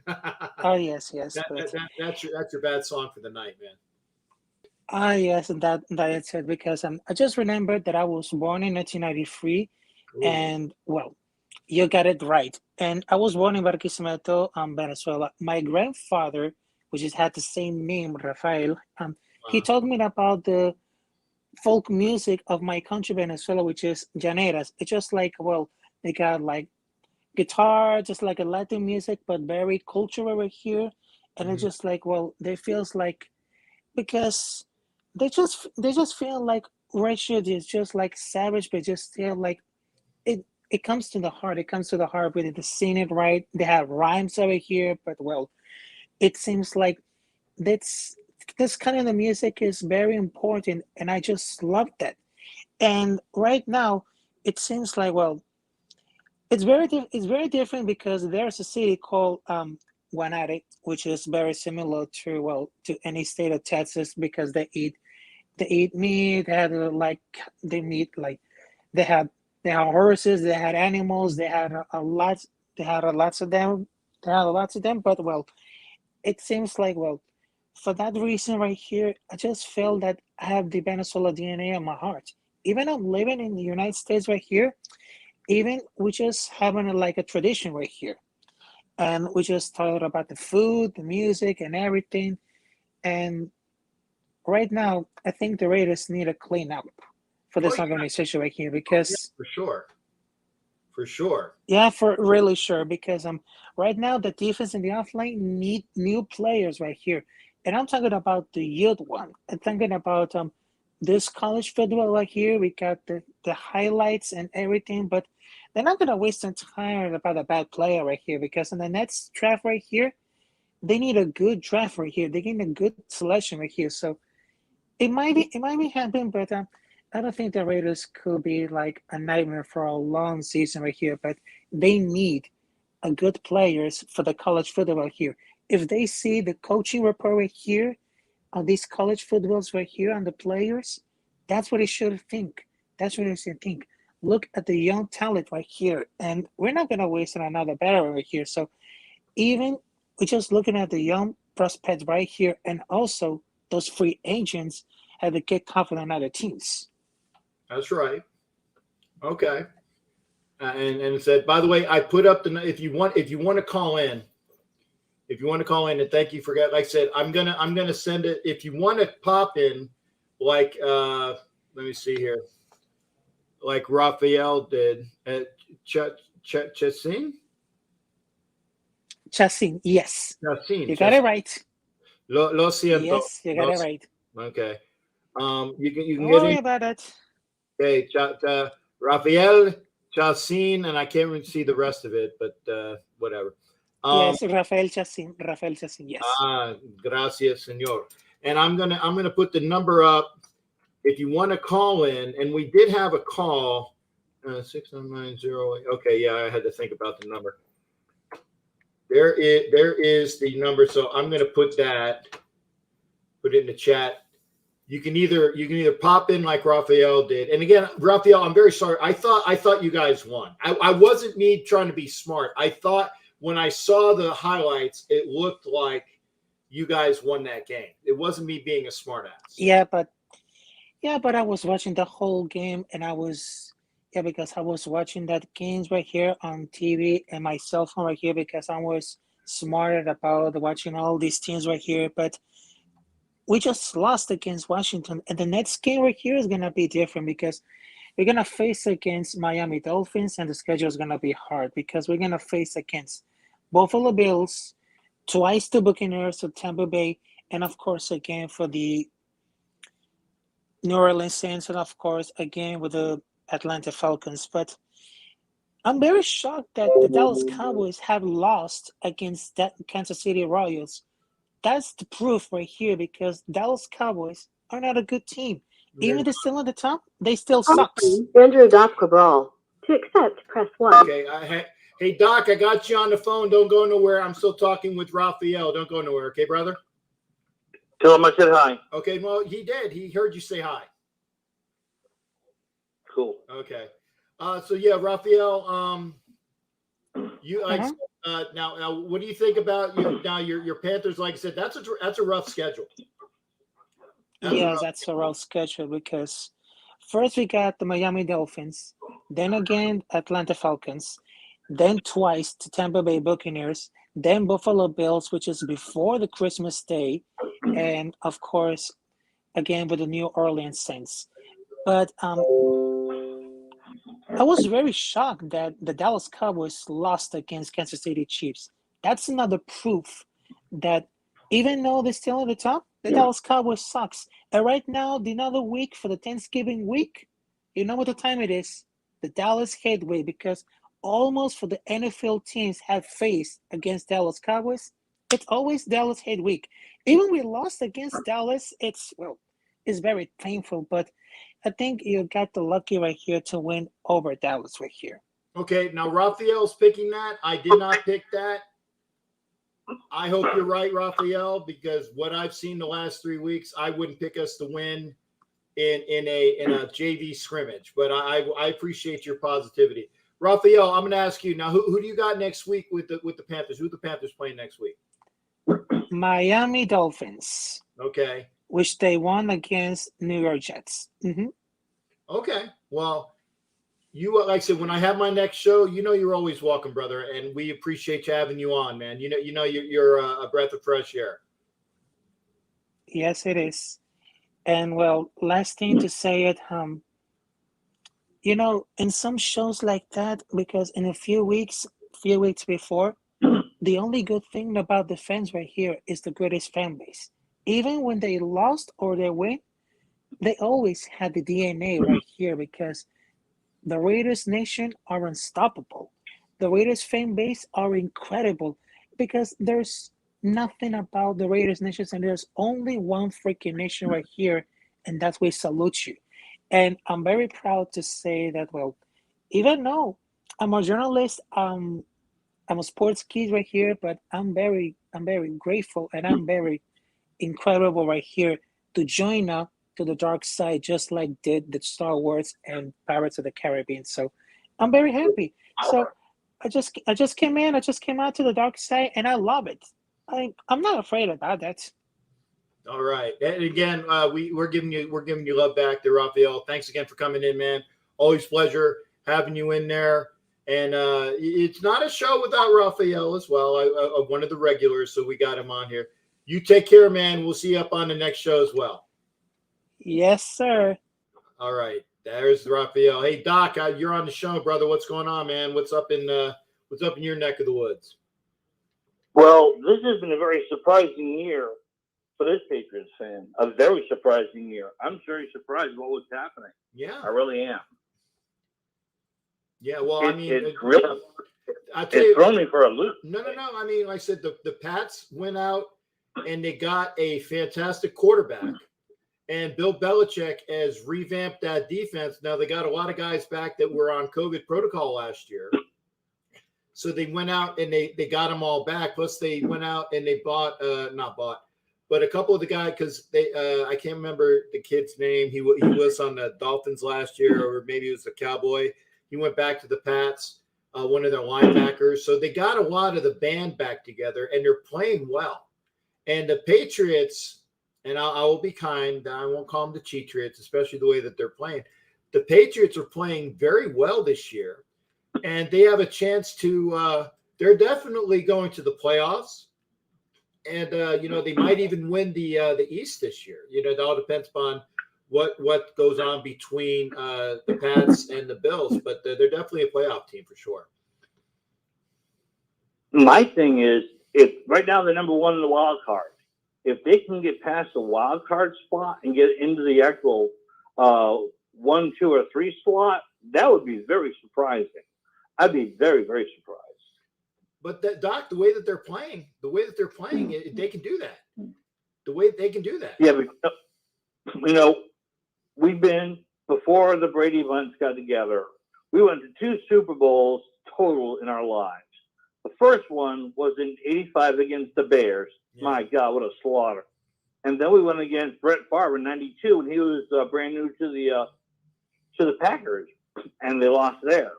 on. Oh, yes, yes. But That's your bad song for the night, man. yes, and that is it because I just remembered that I was born in 1993, Ooh. and well, you got it right. And I was born in Barquisimeto, Venezuela. My grandfather, which is had the same name, Rafael, he Wow. told me about the folk music of my country, Venezuela, which is llaneras. It's just like well, they got like guitar, just like a Latin music, but very cultural over here. And it's Mhm. just like well, they feels like because they just feel like Russia is just like savage, but just still like it. It comes to the heart. It comes to the heart with the sing it right. They have rhymes over here, but well, it seems like that's this kind of the music is very important, and I just love that. And right now, it seems like well, it's very different because there's a city called Guanare, which is very similar to well to any state of Texas because they eat meat. They had like they meat like they had they had horses. They had animals. They had a lot. They had a lots of them. They had lots of them. But well, it seems like well, for that reason right here, I just feel that I have the Venezuela DNA in my heart. Even I'm living in the United States right here. Even we just having like a tradition right here, and we just talk about the food, the music, and everything. And right now, I think the Raiders need a clean up for Oh this yeah, organization right here yeah, because for sure, for sure. yeah, for really sure because right now the defense and the offline need new players right here, and I'm talking about the youth one. I'm talking about this college football right here. We got the highlights and everything, but they're not gonna waste some time about a bad player right here because in the next draft right here, they need a good draft right here. They need a good selection right here. So it might be happening, but I don't think the Raiders could be like a nightmare for a long season right here. But they need a good players for the college football here. If they see the coaching report right here on these college footballs right here on the players, that's what they should think. That's what they should think. Look at the young talent right here, and we're not gonna waste another battle right here. So even we're just looking at the young prospects right here, and also those free agents have to get confident in other teams. That's right. Okay. And it said, by the way, I put up the if you want to call in, and thank you for that. Like I said, I'm gonna send it. If you want to pop in, like let me see here, like Raphael did at Chassin. Chassin, yes, Chassin. you got it right. Lo siento. Yes, you got it right. Okay. You can Don't get worry in. about it. Okay, Rafael Chassin, and I can't really see the rest of it, but whatever. Um, Yes, Rafael Chassin. Rafael Chassin, yes. Gracias, señor. And I'm gonna put the number up if you want to call in. And we did have a call, 69908. Okay, yeah, I had to think about the number. There is the number. So I'm gonna put it in the chat. You can either pop in like Raphael did. And again, Raphael, I'm very sorry. I thought you guys won. I wasn't me trying to be smart. I thought when I saw the highlights, it looked like you guys won that game. It wasn't me being a smartass. Yeah, but I was watching the whole game, and because I was watching that games right here on TV and my cell phone right here because I was smarter about watching all these teams right here. But we just lost against Washington, and the next game right here is gonna be different because we're gonna face against Miami Dolphins, and the schedule is gonna be hard because we're gonna face against Buffalo Bills, twice the Buccaneers of Tampa Bay, and of course again for the New Orleans Saints, and of course again with the Atlanta Falcons. But I'm very shocked that the Dallas Cowboys have lost against that Kansas City Royals. That's the proof right here because Dallas Cowboys are not a good team. Even if they're still at the top, they still sucks. Andrew Doc Cabral. To accept, press 1. Okay. Hey, Doc, I got you on the phone. Don't go nowhere. I'm still talking with Raphael. Don't go nowhere. Okay, brother? Tell him I said hi. Okay. Well, he did. He heard you say hi. Cool. Okay. So yeah, Raphael, You like now. What do you think about your Panthers? Like I said, that's a rough schedule. That's a rough schedule because first we got the Miami Dolphins, then again Atlanta Falcons, then twice to Tampa Bay Buccaneers, then Buffalo Bills, which is before the Christmas day, and of course, again with the New Orleans Saints. But I was very shocked that the Dallas Cowboys lost against Kansas City Chiefs. That's another proof that even though they're still at the top, the Dallas Cowboys sucks. And right now, the another week for the Thanksgiving week, you know what the time it is? The Dallas Headway, because almost for the NFL teams have faced against Dallas Cowboys, it's always Dallas Head week. Even we lost against Dallas, it's very painful, but I think you got the lucky right here to win over Dallas right here. Okay, now Raphael's picking that. I did not pick that. I hope you're right, Raphael, because what I've seen the last 3 weeks, I wouldn't pick us to win in a JV scrimmage. But I appreciate your positivity, Raphael. I'm going to ask you now. Who do you got next week with the Panthers? Who are the Panthers playing next week? Miami Dolphins. Okay. Which they won against New York Jets. Mm-hmm. Okay. Well, you like I said, when I have my next show, you're always welcome, brother, and we appreciate you having you on, man. You're a breath of fresh air. Yes, it is. And well, last thing to say it, in some shows like that, because in a few weeks before, the only good thing about the fans right here is the greatest fan base. Even when they lost or they win, they always had the DNA right here because the Raiders Nation are unstoppable. The Raiders fan base are incredible because there's nothing about the Raiders Nation, and there's only one freaking nation right here, and that's we salute you. And I'm very proud to say that, well, even though I'm a journalist, I'm a sports kid right here, but I'm very grateful and I'm very incredible right here to join up to the dark side, just like did the Star Wars and Pirates of the Caribbean. So I'm very happy. So I just came out to the dark side, and I love it. I'm not afraid about that. All right, and again, we're giving you love back there, Raphael. Thanks again for coming in, man. Always pleasure having you in there. And it's not a show without Raphael as well. One of the regulars, so we got him on here. You take care, man. We'll see you up on the next show as well. Yes, sir. All right. There's Raphael. Hey, Doc, you're on the show, brother. What's going on, man? What's up in your neck of the woods? Well, this has been a very surprising year for this Patriots fan. A very surprising year. I'm very surprised what was happening. Yeah. I really am. Yeah, well, it's really thrown me for a loop. No. I mean, like I said, the Pats went out and they got a fantastic quarterback. And Bill Belichick has revamped that defense. Now, they got a lot of guys back that were on COVID protocol last year. So they went out and they got them all back. Plus, they went out and they but a couple of the guys, because I can't remember the kid's name. He was on the Dolphins last year, or maybe it was a Cowboy. He went back to the Pats, one of their linebackers. So they got a lot of the band back together, and they're playing well. And the Patriots, and I will be kind, I won't call them the Cheatriots, especially the way that they're playing. The Patriots are playing very well this year, and they have a chance to they're definitely going to the playoffs. And, they might even win the East this year. It all depends upon what goes on between the Pats and the Bills, but they're definitely a playoff team for sure. My thing is, if right now they're number one in the wild card, if they can get past the wild card spot and get into the actual 1, 2, or 3 slot, that would be very surprising. I'd be very, very surprised. But Doc, the way that they're playing, they can do that. The way they can do that. Yeah, but, we've been, before the Brady Bunch got together, we went to 2 Super Bowls total in our lives. The first one was in '85 against the Bears. Yeah. My God, what a slaughter! And then we went against Brett Favre in '92 when he was brand new to the Packers, and they lost there.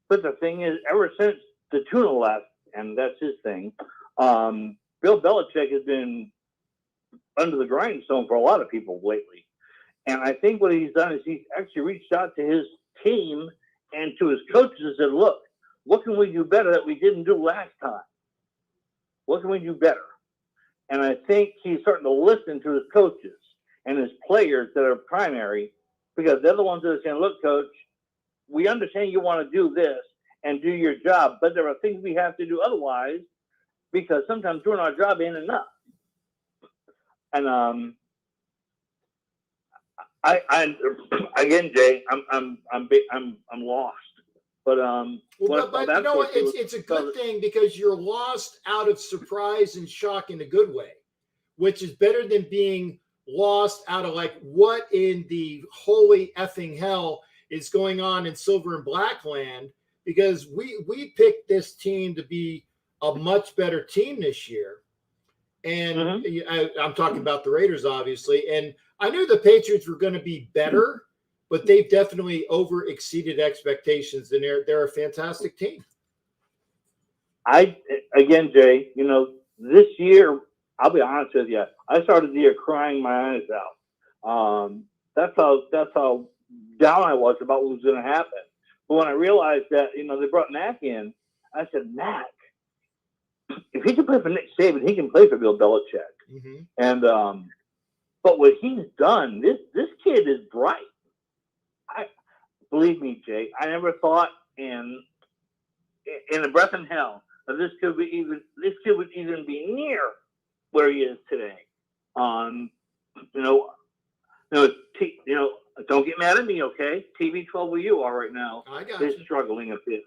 But the thing is, ever since the tuna left, and that's his thing. Bill Belichick has been under the grindstone for a lot of people lately. And I think what he's done is he's actually reached out to his team and to his coaches and said, look, what can we do better that we didn't do last time? What can we do better? And I think he's starting to listen to his coaches and his players that are primary, because they're the ones that are saying, look, coach, we understand you want to do this and do your job, but there are things we have to do otherwise, because sometimes doing our job ain't enough. And I again, Jay, I'm lost. But but you know what? It's a good thing, because you're lost out of surprise and shock in a good way, which is better than being lost out of like, what in the holy effing hell is going on in Silver and Black land? Because we picked this team to be a much better team this year. And I'm talking about the Raiders, obviously. And I knew the Patriots were going to be better, but they've definitely over exceeded expectations, and they're a fantastic team. Again, Jay, you know, this year, I'll be honest with you, I started the year crying my eyes out. That's how down I was about what was going to happen. But when I realized that, you know, they brought Mac in, I said, Mac, if he can play for Nick Saban, he can play for Bill Belichick. Mm-hmm. And but what he's done, this kid is bright. Believe me, Jay, I never thought in a breath in hell that this kid would even be near where he is today. Don't get mad at me, okay? TV12 where you are right now is struggling a bit.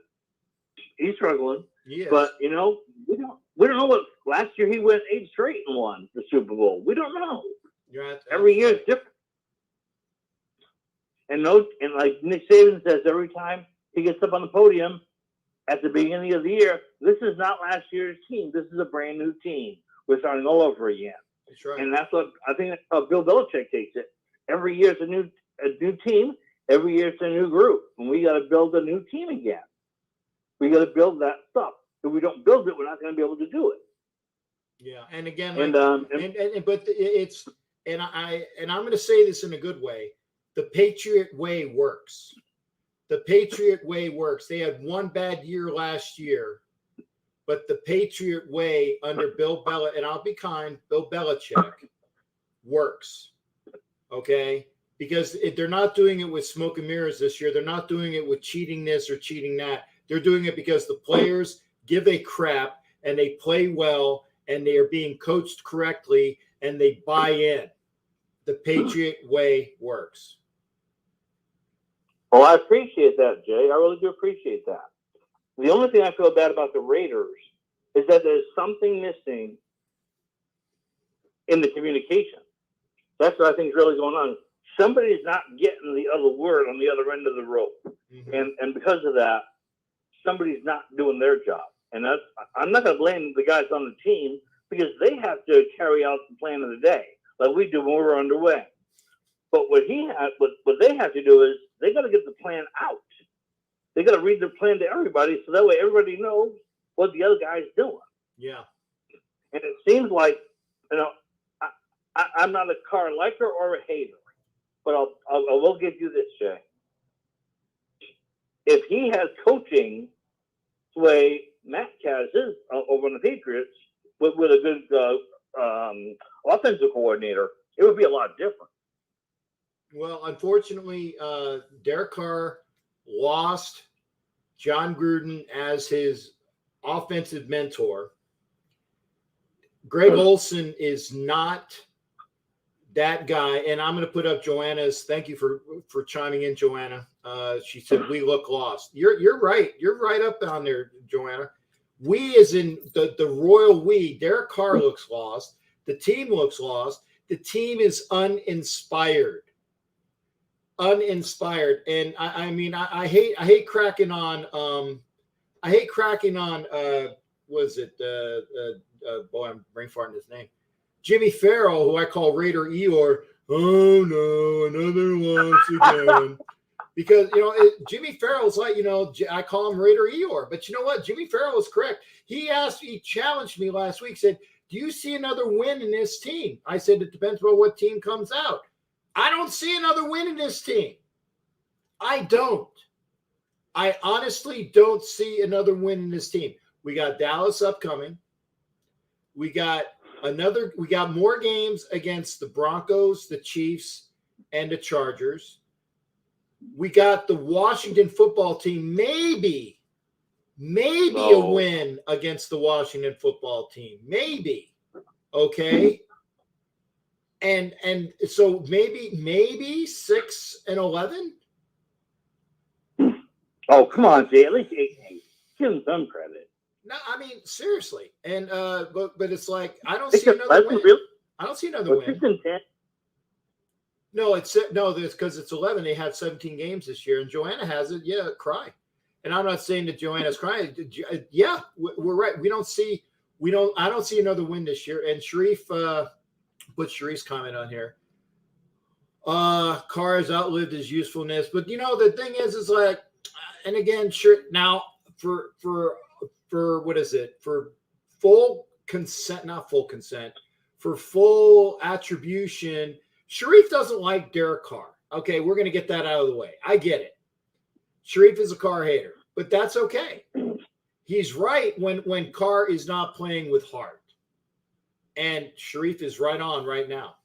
He's struggling. Yes. But you know, we don't know what last year he went 8 straight and won the Super Bowl. We don't know. Right. Every year is different. And like Nick Saban says every time he gets up on the podium at the beginning of the year, this is not last year's team. This is a brand new team. We're starting all over again. That's right. And that's what I think that's how Bill Belichick takes it. Every year it's a new team. Every year it's a new group. And we got to build a new team again. We got to build that stuff. If we don't build it, we're not going to be able to do it. Yeah, and again, I'm going to say this in a good way. The Patriot way works. The Patriot way works. They had one bad year last year, but the Patriot way under Bill Belichick, and I'll be kind, Bill Belichick works. Okay? Because they're not doing it with smoke and mirrors this year. They're not doing it with cheating this or cheating that. They're doing it because the players give a crap and they play well and they are being coached correctly and they buy in. The Patriot way works. Well, I appreciate that, Jay. I really do appreciate that. The only thing I feel bad about the Raiders is that there's something missing in the communication. That's what I think is really going on. Somebody's not getting the other word on the other end of the rope. Mm-hmm. And because of that, somebody's not doing their job. And I'm not going to blame the guys on the team, because they have to carry out the plan of the day like we do when we're underway. But what they have to do is they got to get the plan out. They got to read the plan to everybody, so that way everybody knows what the other guy's doing. Yeah. And it seems like, you know, I'm not a car liker or a hater, but I will give you this, Jay. If he has coaching the way Matt Kaz is over on the Patriots with a good offensive coordinator, it would be a lot different. Well, unfortunately, Derek Carr lost John Gruden as his offensive mentor. Greg Olson is not that guy. And I'm going to put up Joanna's. Thank you for chiming in, Joanna. She said, we look lost. You're right. You're right up on there, Joanna. We as in the royal we. Derek Carr looks lost. The team looks lost. The team is uninspired. And I mean, I hate cracking on was it boy, I'm brain farting his name, Jimmy Farrell, who I call Raider Eeyore. Oh no, another loss again. Because, Jimmy Farrell's like, I call him Raider Eeyore. But you know what? Jimmy Farrell is correct. He challenged me last week, said, do you see another win in this team? I said, it depends on what team comes out. I don't see another win in this team. I don't. I honestly don't see another win in this team. We got Dallas upcoming. We got more games against the Broncos, the Chiefs, and the Chargers. We got the Washington football team, maybe a win against the Washington football team. Maybe. Okay. And so maybe 6-11. Oh, come on, Jay. At least give him some credit. No, I mean seriously. And but it's like I don't see another win. Really? I don't see another win. 6-10. No, it's because it's 11. They had 17 games this year, and Joanna has it. Yeah, cry. And I'm not saying that Joanna's crying. Yeah, we're right. I don't see another win this year. And Sharif, put Sharif's comment on here. Carr has outlived his usefulness, but the thing is like, and again, sure. Now for what is it? For full consent, not full consent, for full attribution. Sharif doesn't like Derek Carr. Okay, we're going to get that out of the way. I get it. Sharif is a Carr hater, but that's okay. He's right when Carr is not playing with heart. And Sharif is right on right now.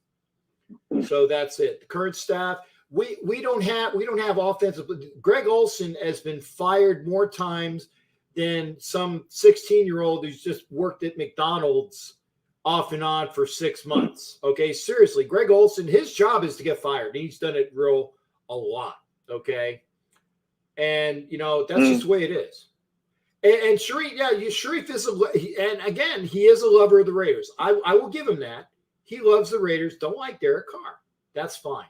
So that's it. The current staff, we don't have offensive. Greg Olson has been fired more times than some 16-year-old who's just worked at McDonald's off and on for 6 months. Okay, seriously, Greg Olson, his job is to get fired. He's done it a lot. Okay, and that's just the way it is. And Sharif, Sharif is and again, he is a lover of the Raiders. I will give him that. He loves the Raiders. Don't like Derek Carr. That's fine.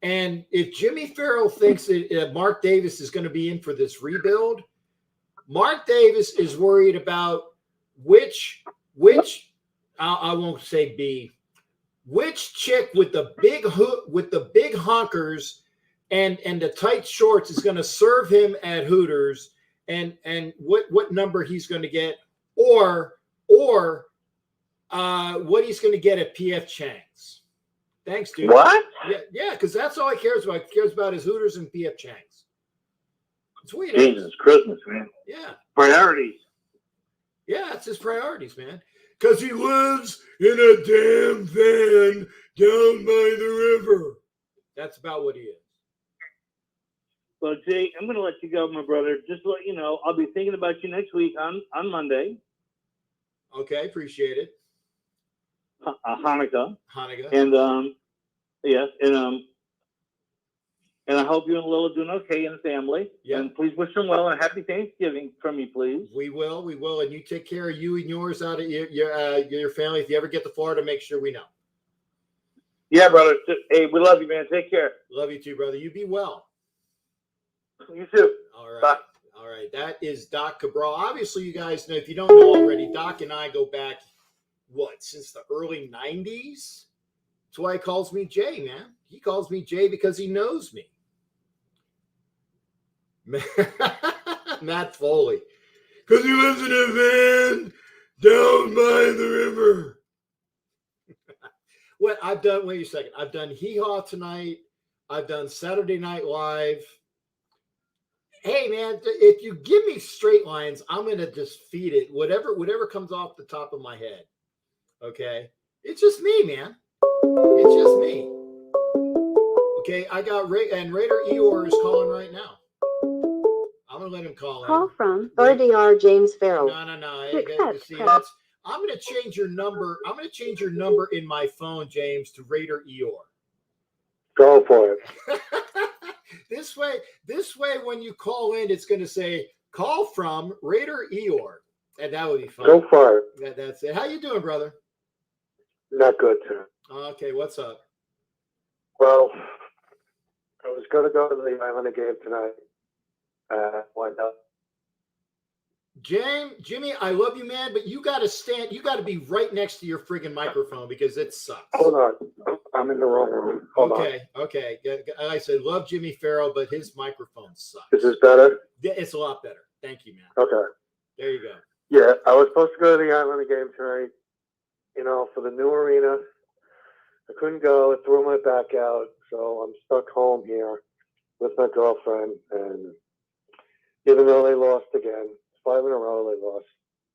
And if Jimmy Farrell thinks that Mark Davis is going to be in for this rebuild, Mark Davis is worried about which I won't say B. Which chick with the big honkers and the tight shorts is going to serve him at Hooters, and what number he's going to get, or what he's going to get at PF Chang's. Thanks, dude. What? Yeah, because that's all he cares about. He cares about his Hooters and PF Chang's. It's weird. Jesus Christmas, man. Yeah. Priorities. Yeah, it's his priorities, man. Because he lives in a damn van down by the river. That's about what he is. Well, Jay, I'm going to let you go, my brother. Just to let you know, I'll be thinking about you next week on Monday. Okay, appreciate it. Hanukkah. And yes, and I hope you and Lil are doing okay in the family. Yeah. And please wish them well and happy Thanksgiving from me, please. We will, and you take care of you and yours out of your family. If you ever get to Florida, make sure we know. Yeah, brother. Hey, we love you, man. Take care. Love you too, brother. You be well. You too. All right. Bye. All right. That is Doc Cabral. Obviously, you guys know, if you don't know already, Doc and I go back, since the early 90s? That's why he calls me Jay, man. He calls me Jay because he knows me. Matt Foley. Because he lives in a van down by the river. Wait a second. I've done Hee Haw tonight. I've done Saturday Night Live. Hey, man, if you give me straight lines, I'm going to just feed it. Whatever comes off the top of my head. Okay? It's just me, man. It's just me. Okay, I got Raider Eeyore is calling right now. I'm going to let him call in. Call from RDR James Farrell. No. Accept. I'm going to change your number. I'm going to change your number in my phone, James, to Raider Eeyore. Go for it. This way, when you call in, it's going to say, call from Raider Eeyore. And that would be fun. Go for it. That's it. How you doing, brother? Not good, sir. Okay, what's up? Well, I was going to go to the Islander game tonight. Why not? Jimmy, I love you, man, but you got to stand. You got to be right next to your friggin' microphone because it sucks. Hold on. I'm in the wrong room. Hold on. Okay. Like I said, love Jimmy Farrell, but his microphone sucks. Is this better? Yeah, it's a lot better. Thank you, man. Okay. There you go. Yeah, I was supposed to go to the Islander game tonight, for the new arena. I couldn't go. I threw my back out, so I'm stuck home here with my girlfriend. And even though they lost again, 5 in a row they lost.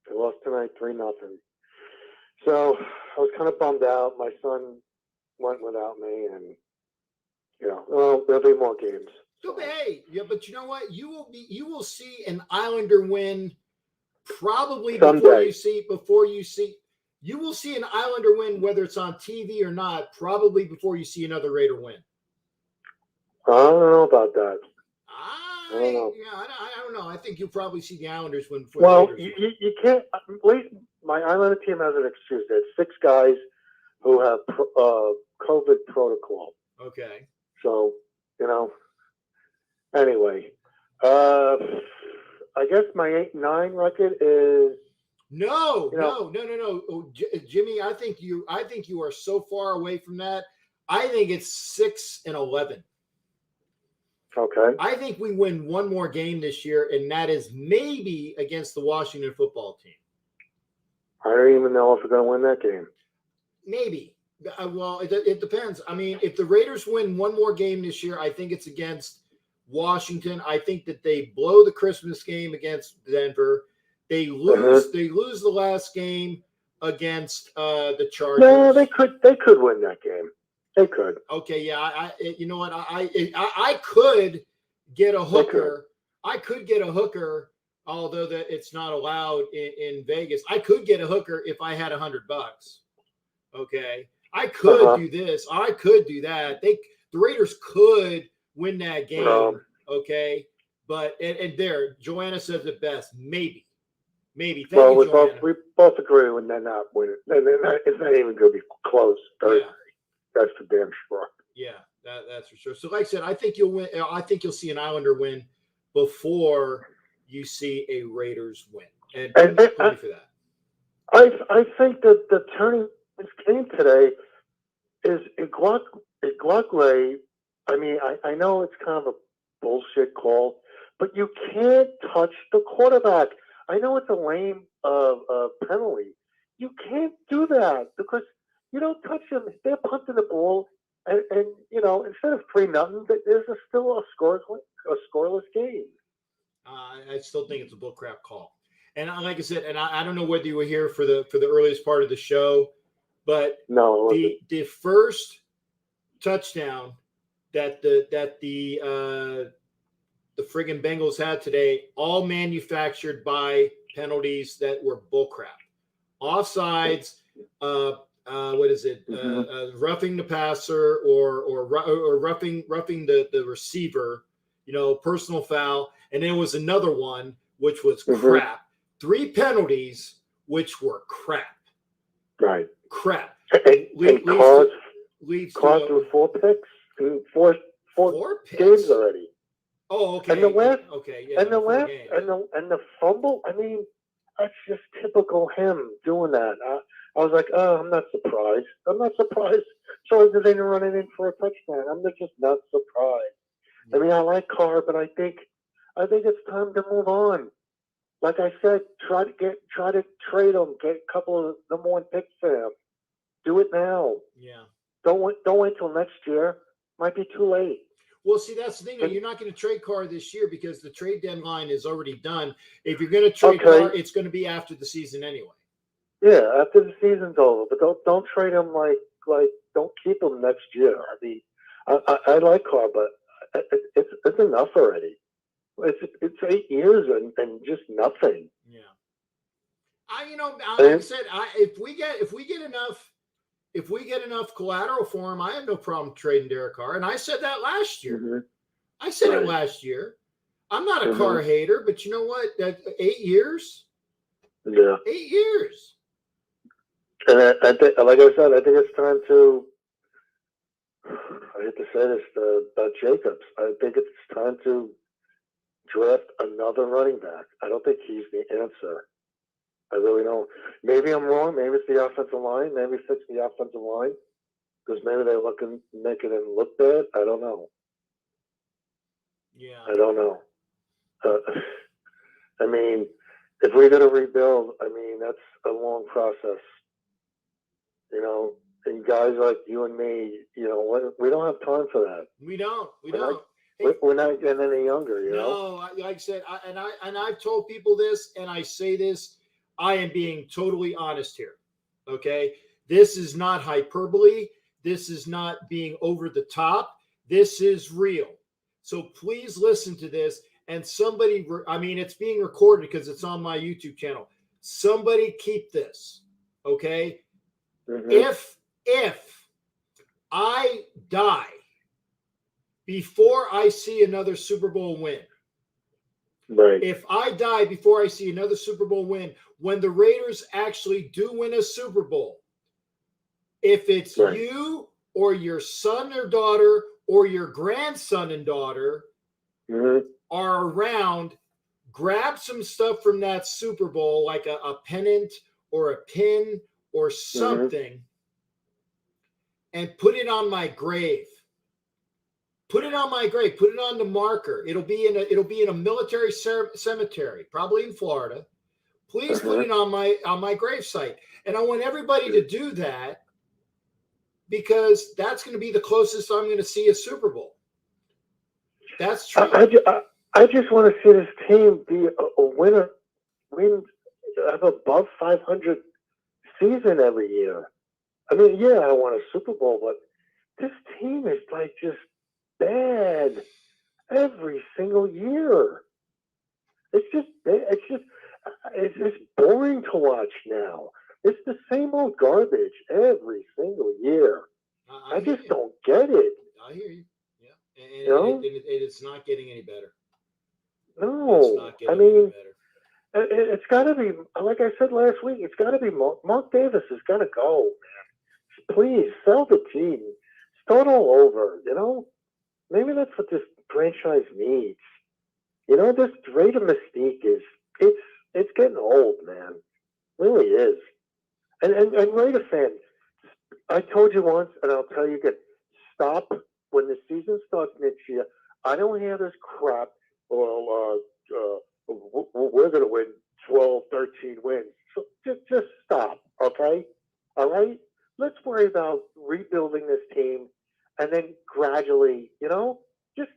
They lost tonight 3-0. So I was kind of bummed out. My son went without me, and there'll be more games. So hey, yeah, but you know what? You will see an Islander win probably Someday. before you see. You will see an Islander win, whether it's on TV or not, probably before you see another Raider win. I don't know about that. I don't know. I don't know. I think you'll probably see the Islanders win before Well, the Raiders you can't. At least my Islander team has an excuse. There's 6 guys who have COVID protocol. win. Okay. So, anyway, I guess my 8-9 record is. No. Oh, Jimmy, I think you are so far away from that. I think it's 6-11. Okay. I think we win one more game this year, and that is maybe against the Washington football team. I don't even know if we're going to win that game. Maybe. Well, it depends. I mean, if the Raiders win one more game this year, I think it's against Washington. I think that they blow the Christmas game against Denver. They lose. They lose the last game against the Chargers. No, they could win that game. They could. Okay, yeah. You know what? I could get a hooker. I could get a hooker, although that it's not allowed in Vegas. I could get a hooker if I had $100. Okay, I could do this. I could do that. The Raiders could win that game. Okay, but and there, Joanna says it best. Maybe. Thank you, Joanna. we both agree when they're not winning. It's not even going to be close Thursday. Yeah. That's for damn sure. Yeah, that's for sure. So, like I said, I think you'll win. I think you'll see an Islander win before you see a Raiders win, and plenty for that. I think that the turning this game today is Iglagle. I mean, I know it's kind of a bullshit call, but you can't touch the quarterback. I know it's a lame penalty. You can't do that because you don't touch them. They're punting the ball, and instead of 3-0, there's still a scoreless game. I still think it's a bullcrap call, and like I said, and I don't know whether you were here for the earliest part of the show, but no, the first touchdown that the friggin' Bengals had today, all manufactured by penalties that were bullcrap, offsides. What is it? Roughing the passer or roughing the receiver, personal foul. And there was another one, which was crap. 3 penalties, which were crap. Right. Crap. Leads to 4 picks in four picks? games already. Oh, okay. And the last, yeah, and the fumble. I mean, that's just typical him doing that. I was like, oh, I'm not surprised. So they didn't run it in for a touchdown. I'm just not surprised. I mean, I like Carr, but I think it's time to move on. Like I said, try to trade him, get a couple of number 1 picks for him. Do it now. Yeah. Don't wait till next year. Might be too late. Well, see, that's the thing. You're not going to trade Carr this year because the trade deadline is already done. If you're going to trade Carr, it's going to be after the season anyway. Yeah, after the season's over, but don't trade him like don't keep him next year. I mean, I like Carr, but it's enough already. It's 8 years and just nothing. Yeah. Like I said, if we get enough collateral for him, I have no problem trading Derek Carr. And I said that last year. Mm-hmm. I said it last year. I'm not a Carr hater, but you know what? That 8 years. Yeah. 8 years. And I think, like I said, I think it's time to. I hate to say this about Jacobs. I think it's time to draft another running back. I don't think he's the answer. I really don't. Maybe I'm wrong. Maybe it's the offensive line. Maybe fix the offensive line because maybe they're making him look bad. I don't know. Yeah. I don't know. I mean, if we're going to rebuild, I mean, that's a long process. You know, and guys like you and me, you know, we don't have time for that. We don't. We're not getting any younger, you know? No, like I said, I've told people this, and I say this, I am being totally honest here. Okay, this is not hyperbole. This is not being over the top. This is real. So please listen to this. And somebody, I mean, it's being recorded because it's on my YouTube channel. Somebody keep this. Okay, if I die before I see another Super Bowl win. Right. If I die before I see another Super Bowl win, when the Raiders actually do win a Super Bowl, if it's you or your son or daughter or your grandson and daughter are around, grab some stuff from that Super Bowl, like a pennant or a pin or something, and put it on my grave. Put it on my grave. Put it on the marker. It'll be in a military cemetery, probably in Florida. Please put it on my grave site. And I want everybody to do that because that's going to be the closest I'm going to see a Super Bowl. That's true. I just want to see this team be a winner, have above 500 season every year. I mean, yeah, I want a Super Bowl, but this team is like just bad every single year. It's just boring to watch now. It's the same old garbage every single year. I just don't get it. I hear you. Yeah, and it's not getting any better. No, it's not getting I mean, any better. It's got to be, like I said last week, it's got to be Mark Davis has got to go, man. Please sell the team, start all over. You know, maybe that's what this franchise needs. You know, this Raider mystique it's getting old, man. It really is. And Raider fans, I told you once, and I'll tell you again, stop when the season starts next year. I don't hear this crap. Well, we're going to win 12, 13 wins. So just stop, okay? All right? Let's worry about rebuilding this team, and then gradually, you know, just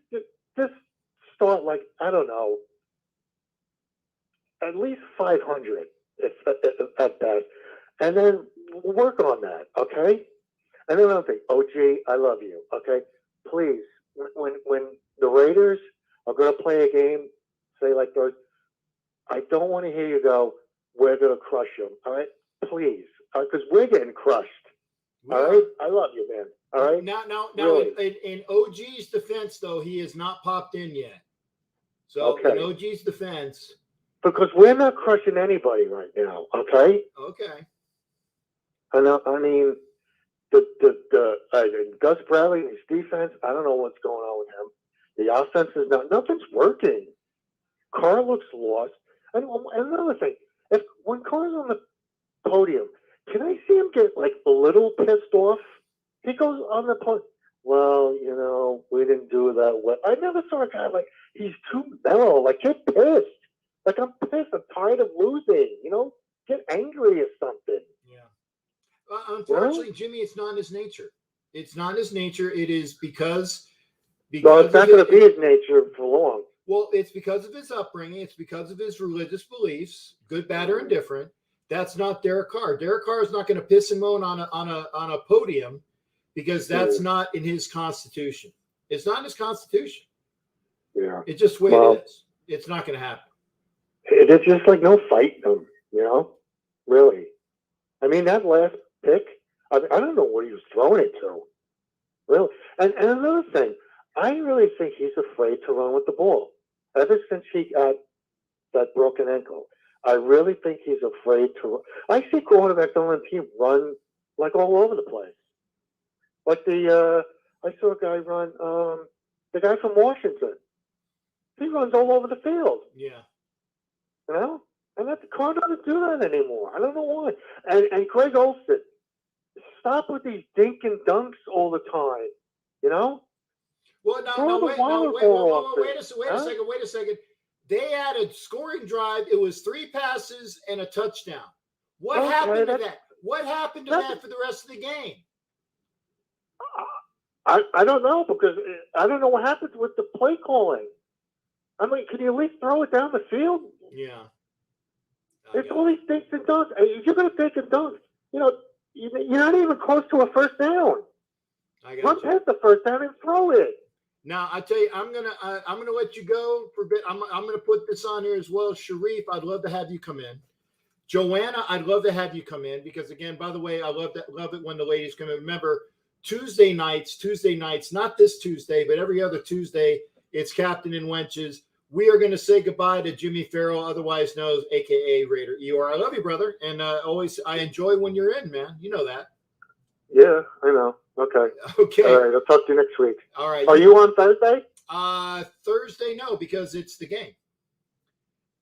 start like, I don't know, at least 500 at best, and then work on that, okay? And then another thing, OG, I love you, okay? Please, when the Raiders are going to play a game, say like those, I don't want to hear you go, we're going to crush them, all right? Please, because we're getting crushed, all right? I love you, man, all right? Now, really? in OG's defense, though, he has not popped in yet. So in OG's defense, because we're not crushing anybody right now, okay? Okay. I mean, the Gus Bradley and his defense, I don't know what's going on with him. The offense is nothing's working. Carr looks lost. And another thing, when Carr's on the podium, can I see him get like a little pissed off? He goes on the podium. Well, you know, we didn't do that well. I never saw a guy like he's too mellow. Like, get pissed. Like, I'm pissed. I'm tired of losing. You know, get angry or something. Yeah. Unfortunately, Jimmy, it's not his nature. It's not his nature. It is because no, it's not going to be his nature for long. Well, it's because of his upbringing. It's because of his religious beliefs, good, bad, or indifferent. That's not Derek Carr. Derek Carr is not going to piss and moan on a podium because that's not in his constitution. It's not in his constitution. Yeah. It's just the way it is. It's not going to happen. It's just like no fighting him, you know? Really. I mean, that last pick, I don't know what he was throwing it to. Really. And another thing, I really think he's afraid to run with the ball. Ever since he got that broken ankle, I really think he's afraid to. I see quarterbacks on the team run like all over the place. Like I saw a guy run, the guy from Washington. He runs all over the field. Yeah. You know, and that the car doesn't do that anymore. I don't know why. And Greg Olson, stop with these dink and dunks all the time. You know. Well, wait a second. They had a scoring drive. It was 3 passes and a touchdown. What happened to that? What happened to that for the rest of the game? I don't know, because I don't know what happens with the play calling. I mean, can you at least throw it down the field? Yeah. It's all these dinks and dunks. You're going to dink and dunk. You know, you're not even close to a first down. Run past the first down and throw it. Now I tell you, I'm gonna let you go for a bit. I'm gonna put this on here as well. Sharif, I'd love to have you come in. Joanna, I'd love to have you come in, because again, by the way, I love it when the ladies come in. Remember, Tuesday nights, not this Tuesday, but every other Tuesday, it's Captain and Wenches. We are going to say goodbye to Jimmy Farrell, otherwise known as AKA Raider Eeyore. I love you, brother, and I enjoy when you're in, man. You know that. Yeah, I know. Okay. Okay. All right. I'll talk to you next week. All right. Are you on Thursday? Thursday, no, because it's the game.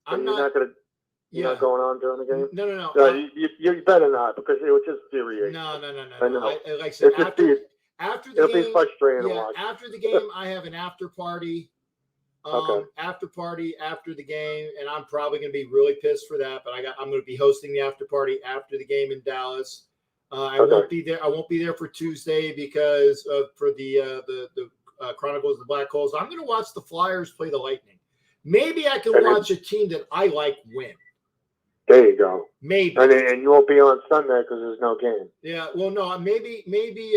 You're not going on during the game? No. You better not, because it would just infuriate. No. I know. Like I said, after the it'll game, be frustrating to watch. After the game, I have an after party. After party after the game, and I'm probably going to be really pissed for that. But I'm going to be hosting the after party after the game in Dallas. I won't be there. I won't be there for Tuesday because for the Chronicles of the Black Holes. I'm going to watch the Flyers play the Lightning. Maybe I can watch a team that I like win. There you go. Maybe. And you won't be on Sunday because there's no game. Yeah. Well, no. Maybe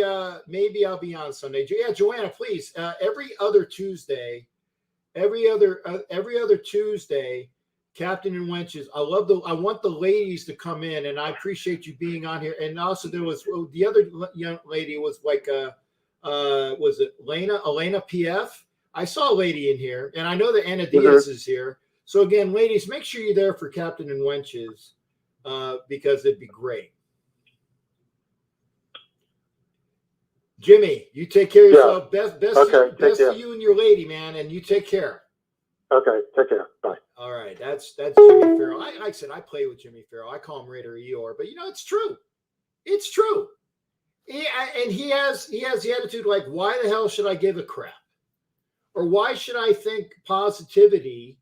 I'll be on Sunday. Yeah, Joanna, please. Every other Tuesday, Captain and Wenches. I want the ladies to come in, and I appreciate you being on here. And also, there was the other young lady was like, was it Elena PF? I saw a lady in here, and I know that Anna Diaz is here. So again, ladies, make sure you're there for Captain and Wenches, because it'd be great. Jimmy, you take care of yourself. Best to you and your lady, man, and you take care. Okay, take care. Bye. All right, that's Jimmy Farrell. Like I said, I play with Jimmy Farrell. I call him Raider Eeyore, but it's true. It's true. And he has the attitude like, why the hell should I give a crap? Or why should I think positivity?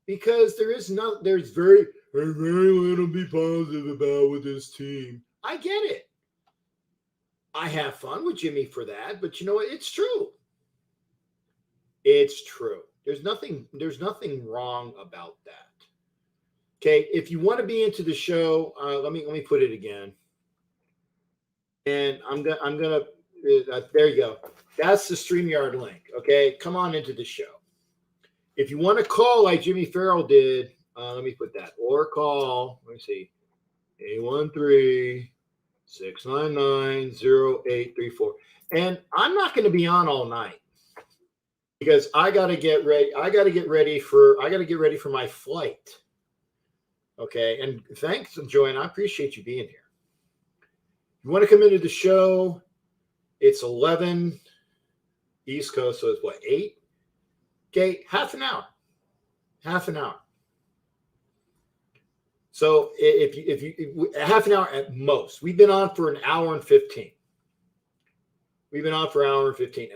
Because there's very little to be positive about with this team. I get it. I have fun with Jimmy for that, but you know what? It's true. It's true. There's nothing wrong about that. Okay, if you want to be into the show, let me put it again. And I'm gonna there you go. That's the StreamYard link. Okay, come on into the show. If you want to call like Jimmy Farrell did, let me put that, or call. Let me see, 813-699-0834. And I'm not going to be on all night because I got to get ready. I got to get ready for my flight. Okay, and thanks, Joanne. I appreciate you being here. You want to come into the show? It's 11 East Coast, so it's what, 8? Okay, half an hour. So if you half an hour at most. We've been on for an hour and 15. And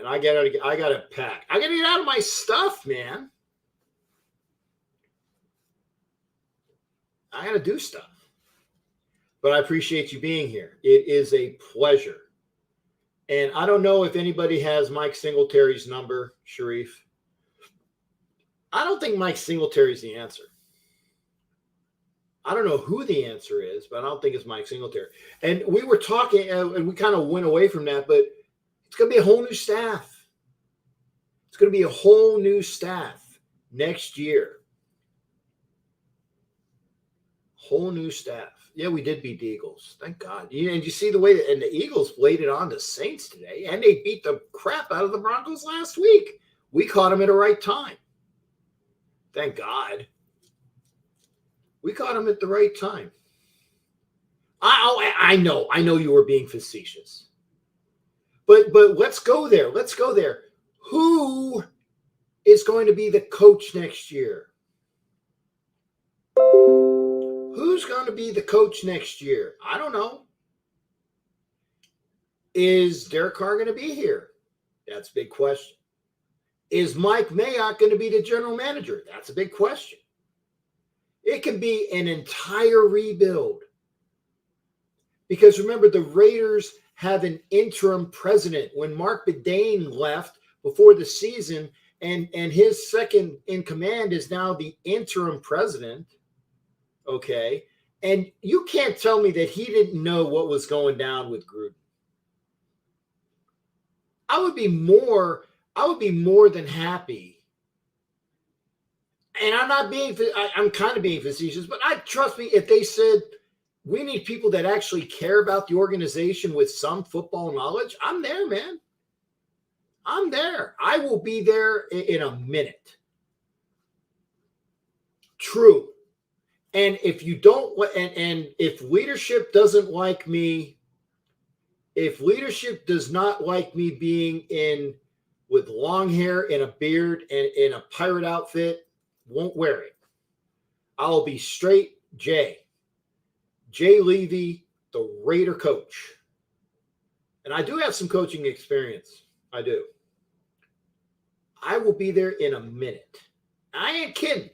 I gotta pack. I gotta get out of my stuff, man. I gotta do stuff. But I appreciate you being here. It is a pleasure. And I don't know if anybody has Mike Singletary's number, Sharif. I don't think Mike Singletary's the answer. I don't know who the answer is, but I don't think it's Mike Singletary. And we were talking, and we kind of went away from that, but it's going to be a whole new staff. It's going to be a whole new staff next year. Whole new staff. Yeah, we did beat the Eagles. Thank God. And you see the way that, and the Eagles laid it on the Saints today, and they beat the crap out of the Broncos last week. We caught them at the right time. Thank God. We caught him at the right time. I know you were being facetious. But let's go there. Who is going to be the coach next year? Who's going to be the coach next year? I don't know. Is Derek Carr going to be here? That's a big question. Is Mike Mayock going to be the general manager? That's a big question. It can be an entire rebuild. Because remember, the Raiders have an interim president. When Mark Bedane left before the season, and his second in command is now the interim president, okay? And you can't tell me that he didn't know what was going down with Gruden. I would be more than happy. And I'm kind of being facetious, but trust me, if they said we need people that actually care about the organization with some football knowledge, I'm there, man. I'm there. I will be there in a minute. True. And if you don't, and if leadership doesn't like me, if leadership does not like me being in with long hair and a beard and in a pirate outfit, won't wear it. I'll be straight Jay Levy, the Raider coach. And I do have some coaching experience. I do. I will be there in a minute. I ain't kidding.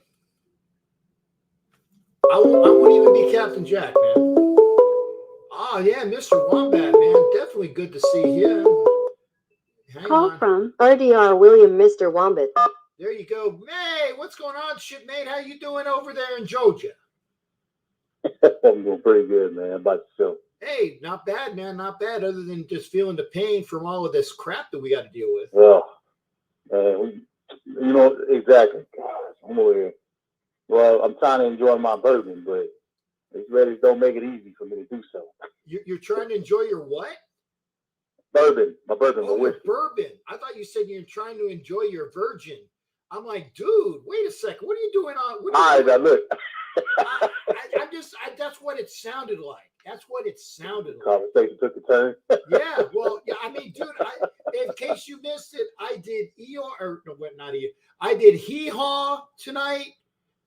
I won't even be Captain Jack, man. Oh, yeah, Mr. Wombat, man. Definitely good to see him. Hang Call on. from RDR William Mr. Wombat. There you go. Hey, what's going on, shipmate? How you doing over there in Georgia? I'm doing pretty good, man. How about yourself? Hey, not bad, man. Not bad, other than just feeling the pain from all of this crap that we got to deal with. Well, exactly. God, I'm over here. Well, I'm trying to enjoy my bourbon, but these Raiders don't make it easy for me to do so. You're trying to enjoy your what? Bourbon. My bourbon, Oh, my your whiskey. bourbon. I thought you said you're trying to enjoy your virgin. I'm like, dude, wait a second. What are you doing on? What are you doing? Now look. That's what it sounded like. That's what it sounded like. Conversation took a turn. Yeah, well, yeah. I mean, dude, in case you missed it, I did I did Hee Haw tonight.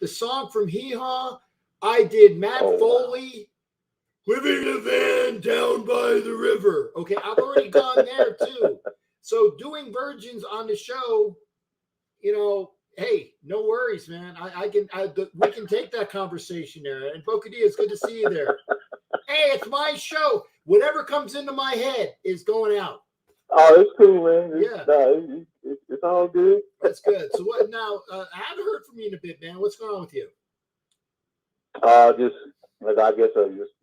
The song from Hee Haw. I did Matt Foley. Living in a van down by the river. Okay, I've already gone there too. So doing virgins on the show, hey, no worries, man. We can take that conversation there. And Bocadia, it's good to see you there. Hey, it's my show. Whatever comes into my head is going out. Oh, it's cool, man. It's all good. That's good. So what now? I haven't heard from you in a bit, man. What's going on with you?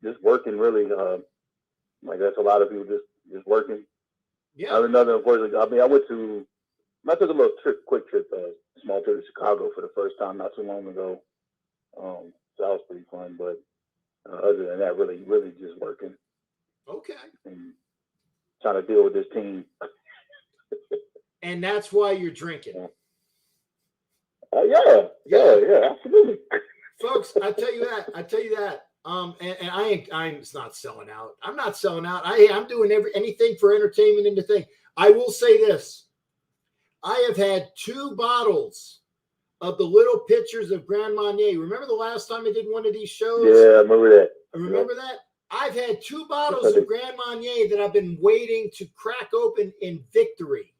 Just working really. That's a lot of people just working. Yeah. I took a little quick trip, small trip to Chicago for the first time not too long ago. So that was pretty fun. But other than that, really, really just working. Okay. And trying to deal with this team. And that's why you're drinking. Yeah, absolutely. Folks, I tell you that. And I'm not selling out. I'm not selling out. I'm doing anything for entertainment and the thing. I will say this. I have had 2 bottles of the little pitchers of Grand Marnier. Remember the last time I did one of these shows? Yeah, I remember that. Remember that? I've had 2 bottles of Grand Marnier that I've been waiting to crack open in victory.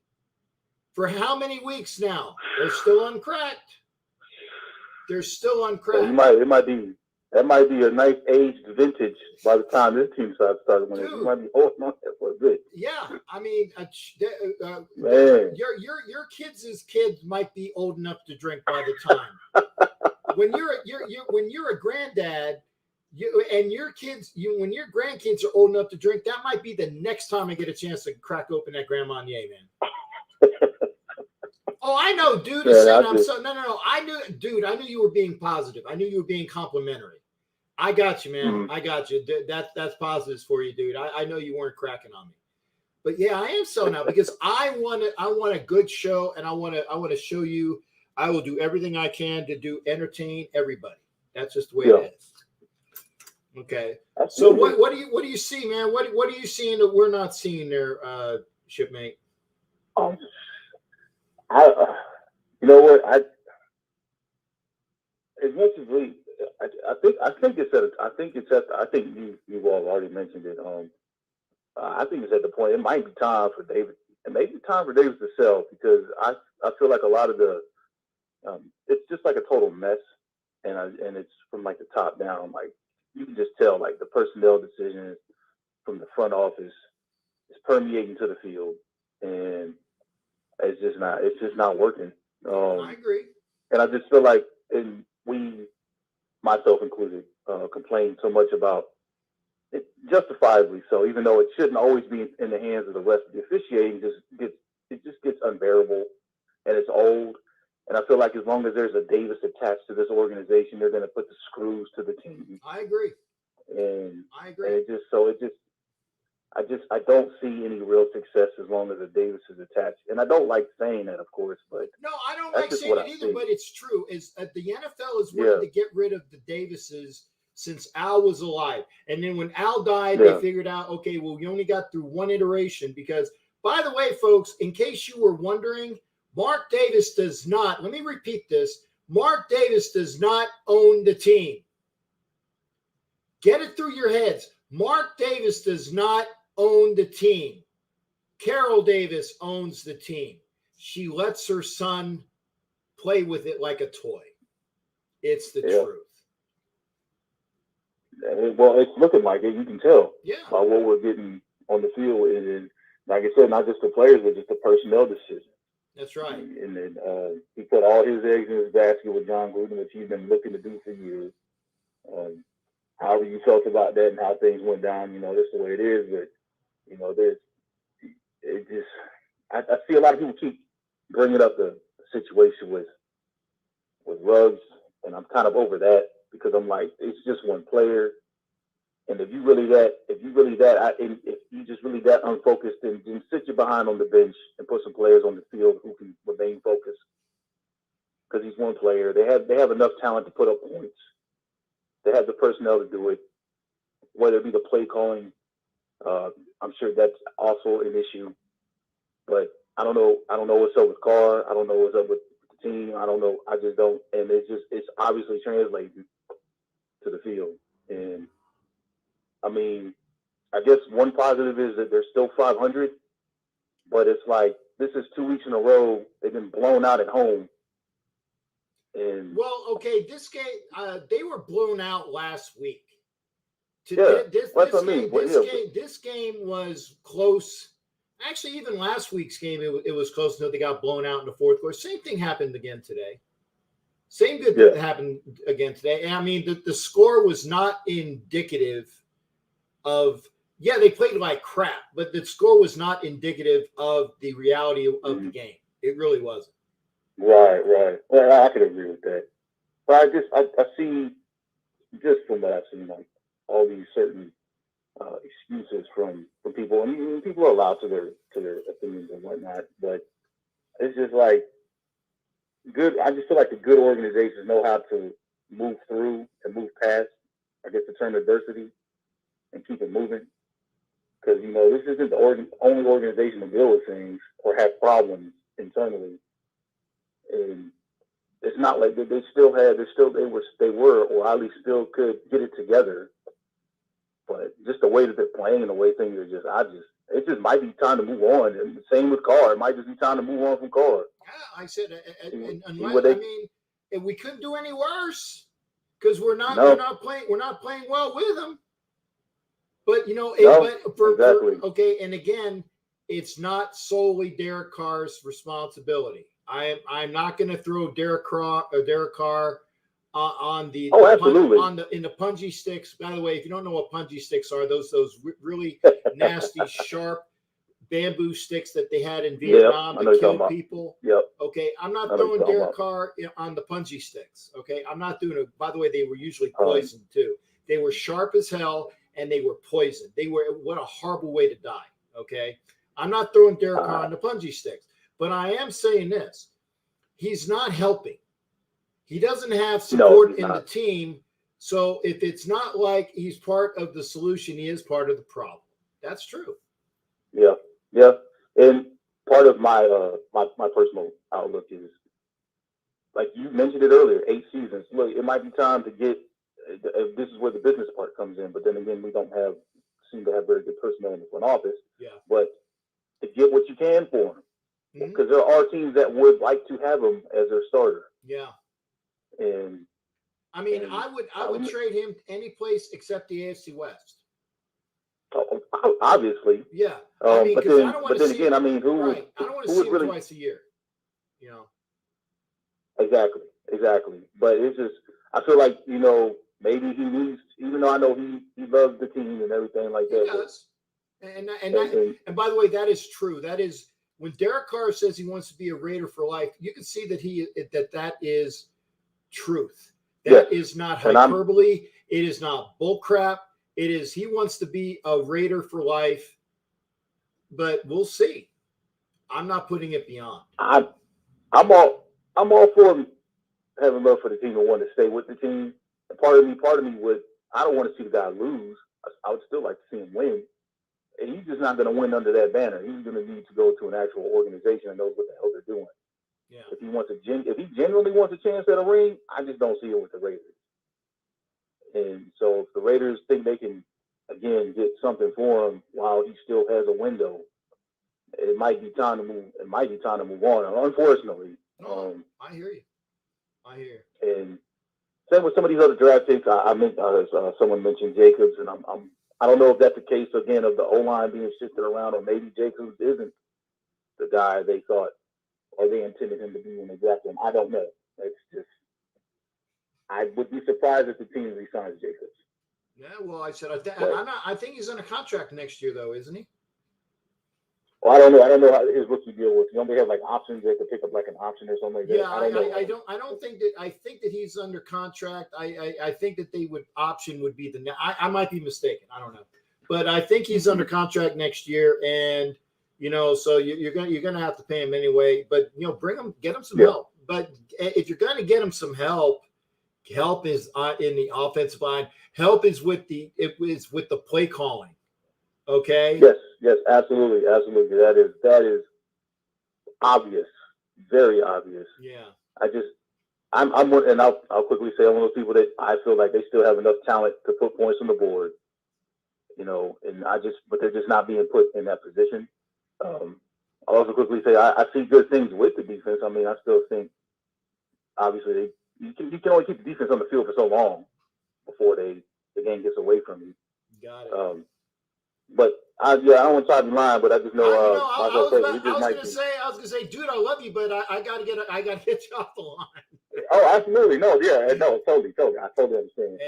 For how many weeks now? They're still uncracked. They're still uncracked. That might be a nice aged vintage by the time this team starts winning. You might be holding on there for a bit. Yeah, I mean, man, your kids' kids might be old enough to drink by the time. when you're a granddad, when your grandkids are old enough to drink, that might be the next time I get a chance to crack open that Grand Marnier, man. Oh, I know, dude. No. I knew you were being positive. I knew you were being complimentary. I got you, man. Mm-hmm. I got you. That's positives for you, dude. I know you weren't cracking on me, but yeah, I am selling out because I want a good show, and I want to show you. I will do everything I can to entertain everybody. That's just the way it is. Okay. Absolutely. So what do you see, man? What are you seeing that we're not seeing there, shipmate? You know what? As much as I think you've all already mentioned it. I think it's at the point it might be time for David, and maybe time for Davis to sell because I feel like a lot of the it's just like a total mess, and it's from like the top down. Like you can just tell like the personnel decisions from the front office is permeating to the field, and it's just not working. I agree. And I just feel like, and we, myself included, complain so much about it, justifiably so, even though it shouldn't always be in the hands of the rest of the officiating. It just gets unbearable, and it's old. And I feel like as long as there's a Davis attached to this organization, they're going to put the screws to the team. I agree. And I agree. I don't see any real success as long as the Davis is attached. And I don't like saying that, of course, but no, I don't like saying it either. But it's true. Is the NFL is wanting to get rid of the Davises since Al was alive, and then when Al died, they figured out, okay, well, we only got through one iteration. Because, by the way, folks, in case you were wondering, Mark Davis does not. Let me repeat this: Mark Davis does not own the team. Get it through your heads. Mark Davis does not own the team. Carol Davis owns the team. She lets her son play with it like a toy. It's the truth. Well, it's looking like it. You can tell by what we're getting on the field. And like I said, not just the players, but just the personnel decision. That's right. And then he put all his eggs in his basket with John Gruden, which he's been looking to do for years. However you felt about that and how things went down, that's the way it is. But, I see a lot of people keep bringing up the situation with Ruggs, and I'm kind of over that because I'm like, it's just one player. And if you just really that unfocused, then sit your behind on the bench and put some players on the field who can remain focused. Because he's one player. They have enough talent to put up points. They have the personnel to do it. Whether it be the play calling, I'm sure that's also an issue. But I don't know what's up with Carr. I don't know what's up with the team. I don't know. I just don't. And it's obviously translating to the field. And I mean, I guess one positive is that they're still 500, but it's like this is 2 weeks in a row they've been blown out at home. And this game they were blown out last week. This game was close. Actually, even last week's game, it was close until they got blown out in the fourth quarter. Same thing happened again today. Happened again today. And I mean, the score was not indicative of, they played like crap, but the score was not indicative of the reality of the game. It really wasn't. Right. Well, I could agree with that. But I see, just from what I've seen, like all these certain excuses from people. I mean, people are allowed to their opinions and whatnot, but it's just like I just feel like the good organizations know how to move through and move past, I guess, the term adversity and keep it moving. Because, this isn't the only organization to deal with things or have problems internally. And it's not like they were, or at least still could get it together. But just the way that they're playing and the way things are it just might be time to move on. And same with Carr. It might just be time to move on from Carr. Yeah, I said, we couldn't do any worse because we're not playing well with them. But exactly. And again, it's not solely Derek Carr's responsibility. I'm not going to throw Derek Carr on the in the punji sticks. By the way, if you don't know what punji sticks are, those really nasty, sharp bamboo sticks that they had in Vietnam to kill people. Yep. Okay, I'm not throwing Derek Carr on the punji sticks. Okay, I'm not doing it. By the way, they were usually poisoned too. They were sharp as hell and they were poisoned. What a horrible way to die. Okay, I'm not throwing Derek Carr on the punji sticks, but I am saying this: he's not helping. He doesn't have support in the team. So if it's not like he's part of the solution, he is part of the problem. That's true. Yeah. And part of my my personal outlook is like you mentioned it earlier, 8 seasons. Look, it might be time to get. This is where the business part comes in. But then again, we don't seem to have very good personnel in the front office. Yeah. But to get what you can for him, because there are teams that would like to have him as their starter. Yeah. And I mean, I would trade him any place except the AFC West. Obviously. Yeah. I mean, but then, then, I don't want but to then see again, him, I mean, who right. I don't want to see him twice a year. You know. Exactly. But it's just, I feel like, you know, maybe he needs, even though I know he loves the team and everything like that. He does. And by the way, that is true. That is, when Derek Carr says he wants to be a Raider for life, you can see that that is truth. That is not hyperbole. It is not bullcrap. It is, he wants to be a Raider for life, but we'll see. I'm not putting it beyond. I'm all for him having love for the team and wanting to stay with the team. And part of me would, I don't want to see the guy lose. I would still like to see him win. And he's just not going to win under that banner. He's going to need to go to an actual organization that knows what the hell they're doing. Yeah. If he genuinely wants a chance at a ring, I just don't see it with the Raiders. And so if the Raiders think they can, again, get something for him while he still has a window, it might be time to move. It might be time to move on. Unfortunately. I hear you. And same with some of these other draft picks. Someone mentioned Jacobs, and I don't know if that's the case again of the O-line being shifted around, or maybe Jacobs isn't the guy they thought or they intended him to be in exactly. I don't know. It's just, I would be surprised if the team re-signs Jacobs. Yeah, well, I said I think he's under contract next year, though, isn't he? Well, I don't know how his rookie deal works. You only have like options. They could pick up like an option or something like that. Yeah, I don't think that. I think that he's under contract. I think that option would be I might be mistaken. I don't know, but I think he's under contract next year, and you know, so you're gonna have to pay him anyway. But you know, get him some help. But if you're gonna get him some help is in the offensive line. Help is with the play calling. Okay. Yes, absolutely. That is obvious, very obvious. Yeah. I'm one, and I'll quickly say I'm one of those people that I feel like they still have enough talent to put points on the board, you know, but they're just not being put in that position. I'll also quickly say I see good things with the defense. I mean, I still think obviously you can only keep the defense on the field for so long before the game gets away from you. Got it. But I don't want to try to be lying, but I just know. I was gonna say, dude, I love you, but I gotta get you off the line. Oh, absolutely, no, totally. I totally understand.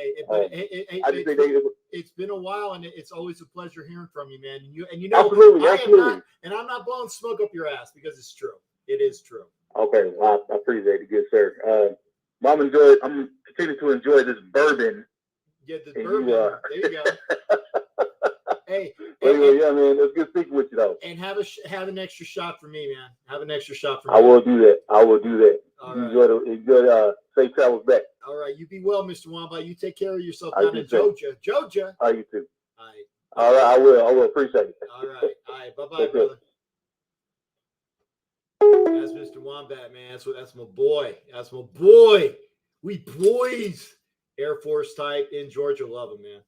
It's been a while, and it's always a pleasure hearing from you, man. And you know, absolutely. I'm not blowing smoke up your ass because it's true. It is true. Okay, well, I appreciate it, good sir. I'm continuing to enjoy this bourbon. Yeah, the bourbon. There you go. Hey, yeah, man, it's good speaking with you, though. And have an extra shot for me, man. Have an extra shot for me. I will do that. All right. Enjoy safe travels back. All right, you be well, Mr. Wamba. You take care of yourself down in Georgia. All right, you too. All right. I will appreciate it. All right. Bye-bye, brother. That's Mr. Wombat, man. That's my boy. That's my boy. We boys. Air Force type in Georgia. Love him, man.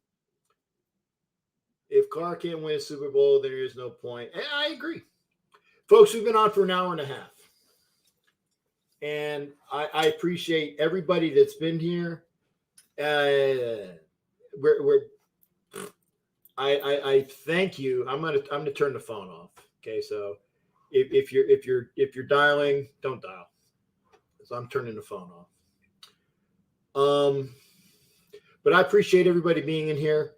If Carr can't win a Super Bowl, there is no point. And I agree. Folks, we've been on for an hour and a half. And I appreciate everybody that's been here. I thank you. I'm gonna turn the phone off. Okay, so if you're dialing, don't dial. So I'm turning the phone off. But I appreciate everybody being in here.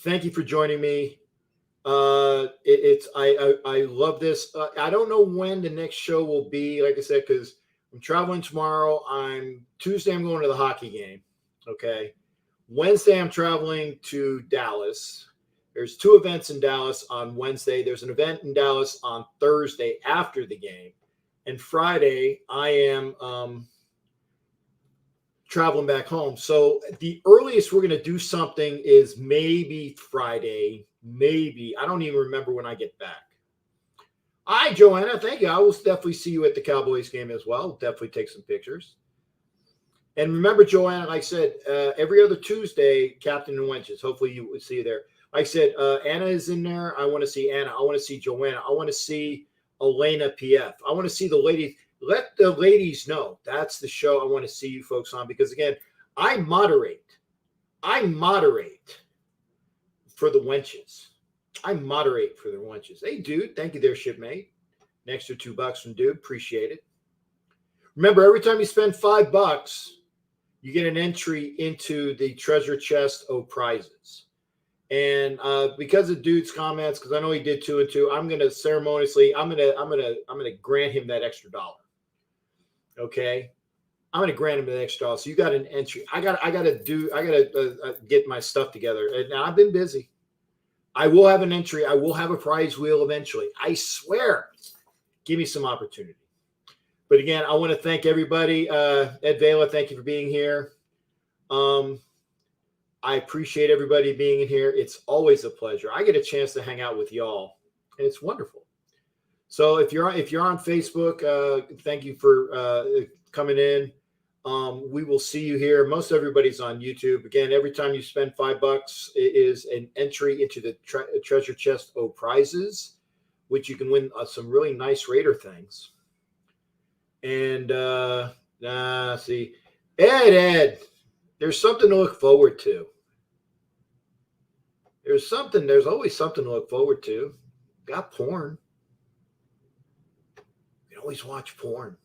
Thank you for joining me. I love this. I don't know when the next show will be. Like I said, because I'm traveling tomorrow. Tuesday I'm going to the hockey game. Okay. Wednesday I'm traveling to Dallas. There's 2 events in Dallas on Wednesday. There's an event in Dallas on Thursday after the game. And Friday I am traveling back home. So the earliest we're going to do something is maybe Friday. Maybe. I don't even remember when I get back. All right, Joanna, thank you. I will definitely see you at the Cowboys game as well. Definitely take some pictures. And remember, Joanna, like I said, every other Tuesday, Captain and Wenches. Hopefully you will see you there. Like I said, Anna is in there. I want to see Anna. I want to see Joanna. I want to see Elena PF. I want to see the ladies. Let the ladies know. That's the show I want to see you folks on, because, again, I moderate for the wenches. I moderate for the wenches. Hey, dude, thank you there, shipmate. An extra $2 from dude. Appreciate it. Remember, every time you spend $5, you get an entry into the treasure chest of prizes. And because of dude's comments, because I know he did 2 and 2, I'm gonna ceremoniously, I'm gonna grant him that extra $1. Okay, I'm gonna grant him that extra $1. So you got an entry. I gotta get my stuff together. And now I've been busy. I will have an entry. I will have a prize wheel eventually. I swear. Give me some opportunity. But again, I want to thank everybody. Ed Vela, thank you for being here. I appreciate everybody being in here. It's always a pleasure. I get a chance to hang out with y'all, and it's wonderful. So if you're on Facebook, thank you for coming in. We will see you here. Most everybody's on YouTube. Again, every time you spend $5, it is an entry into the treasure chest of prizes, which you can win some really nice Raider things. And see, Ed, there's something to look forward to. There's always something to look forward to. Got porn. You can always watch porn.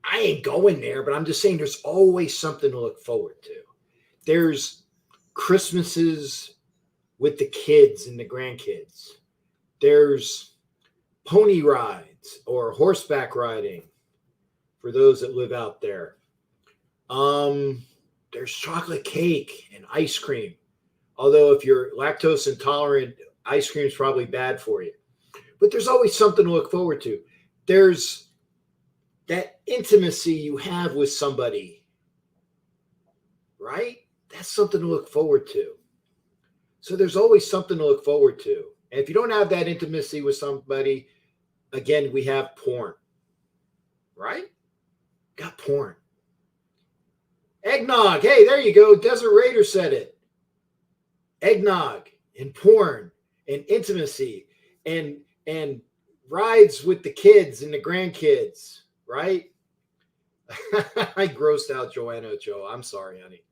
I ain't going there, but I'm just saying there's always something to look forward to. There's Christmases with the kids and the grandkids. There's pony rides or horseback riding for those that live out there. There's chocolate cake and ice cream. Although if you're lactose intolerant, ice cream is probably bad for you. But there's always something to look forward to. There's that intimacy you have with somebody, right? That's something to look forward to. So there's always something to look forward to. And if you don't have that intimacy with somebody, again, we have porn, right? Got porn. Eggnog. Hey, there you go. Desert Raider said it. Eggnog and porn and intimacy and rides with the kids and the grandkids, right? I grossed out Joanna Joe. I'm sorry, honey.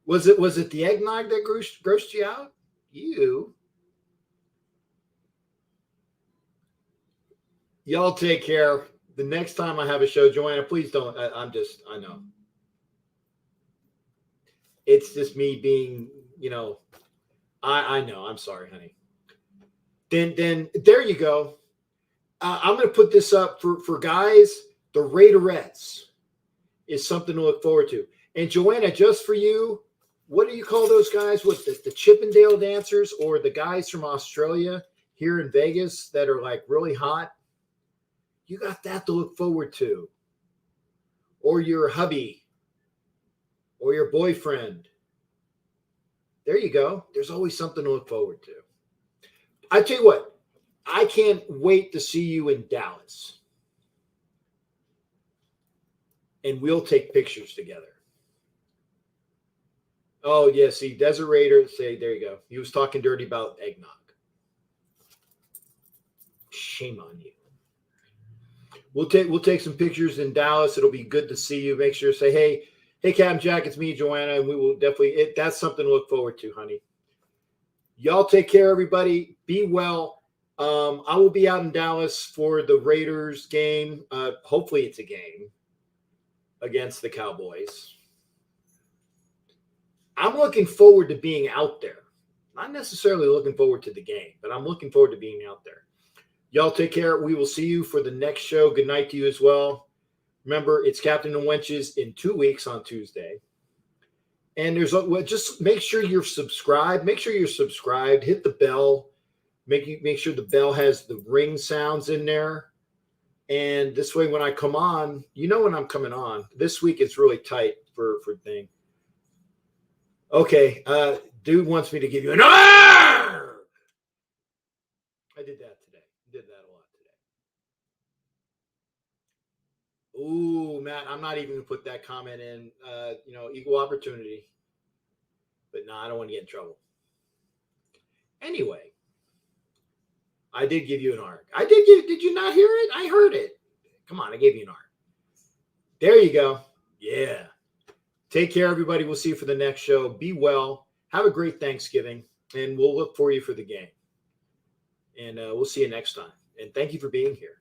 Was it the eggnog that grossed you out? Y'all take care. The next time I have a show, Joanna, please don't. I know. It's just me being, I know. I'm sorry, honey. Then there you go. I'm going to put this up for guys. The Raiderettes is something to look forward to. And Joanna, just for you, what do you call those guys? What, the Chippendale dancers or the guys from Australia here in Vegas that are like really hot? You got that to look forward to. Or your hubby or your boyfriend. There you go. There's always something to look forward to. I tell you what, I can't wait to see you in Dallas. And we'll take pictures together. Oh, yeah, see, Desert Raider, say, there you go. He was talking dirty about eggnog. Shame on you. We'll take some pictures in Dallas. It'll be good to see you. Make sure to say, hey, Captain Jack, it's me, Joanna, and we will definitely, that's something to look forward to, honey. Y'all take care, everybody. Be well. I will be out in Dallas for the Raiders game. Hopefully it's a game against the Cowboys. I'm looking forward to being out there. Not necessarily looking forward to the game, but I'm looking forward to being out there. Y'all take care. We will see you for the next show. Good night to you as well. Remember, it's Captain and Wenches in 2 weeks on Tuesday. And just make sure you're subscribed. Make sure you're subscribed. Hit the bell. Make sure the bell has the ring sounds in there. And this way, when I come on, you know when I'm coming on. This week, it's really tight for thing. Okay, dude wants me to give you an arr! I did that today. Did that a lot today. Ooh, Matt, I'm not even gonna put that comment in. Equal opportunity. But no, I don't want to get in trouble. Anyway, I did give you an arc. Did you not hear it? I heard it. Come on, I gave you an arc. There you go. Yeah. Take care, everybody. We'll see you for the next show. Be well. Have a great Thanksgiving, and we'll look for you for the game. And we'll see you next time. And thank you for being here.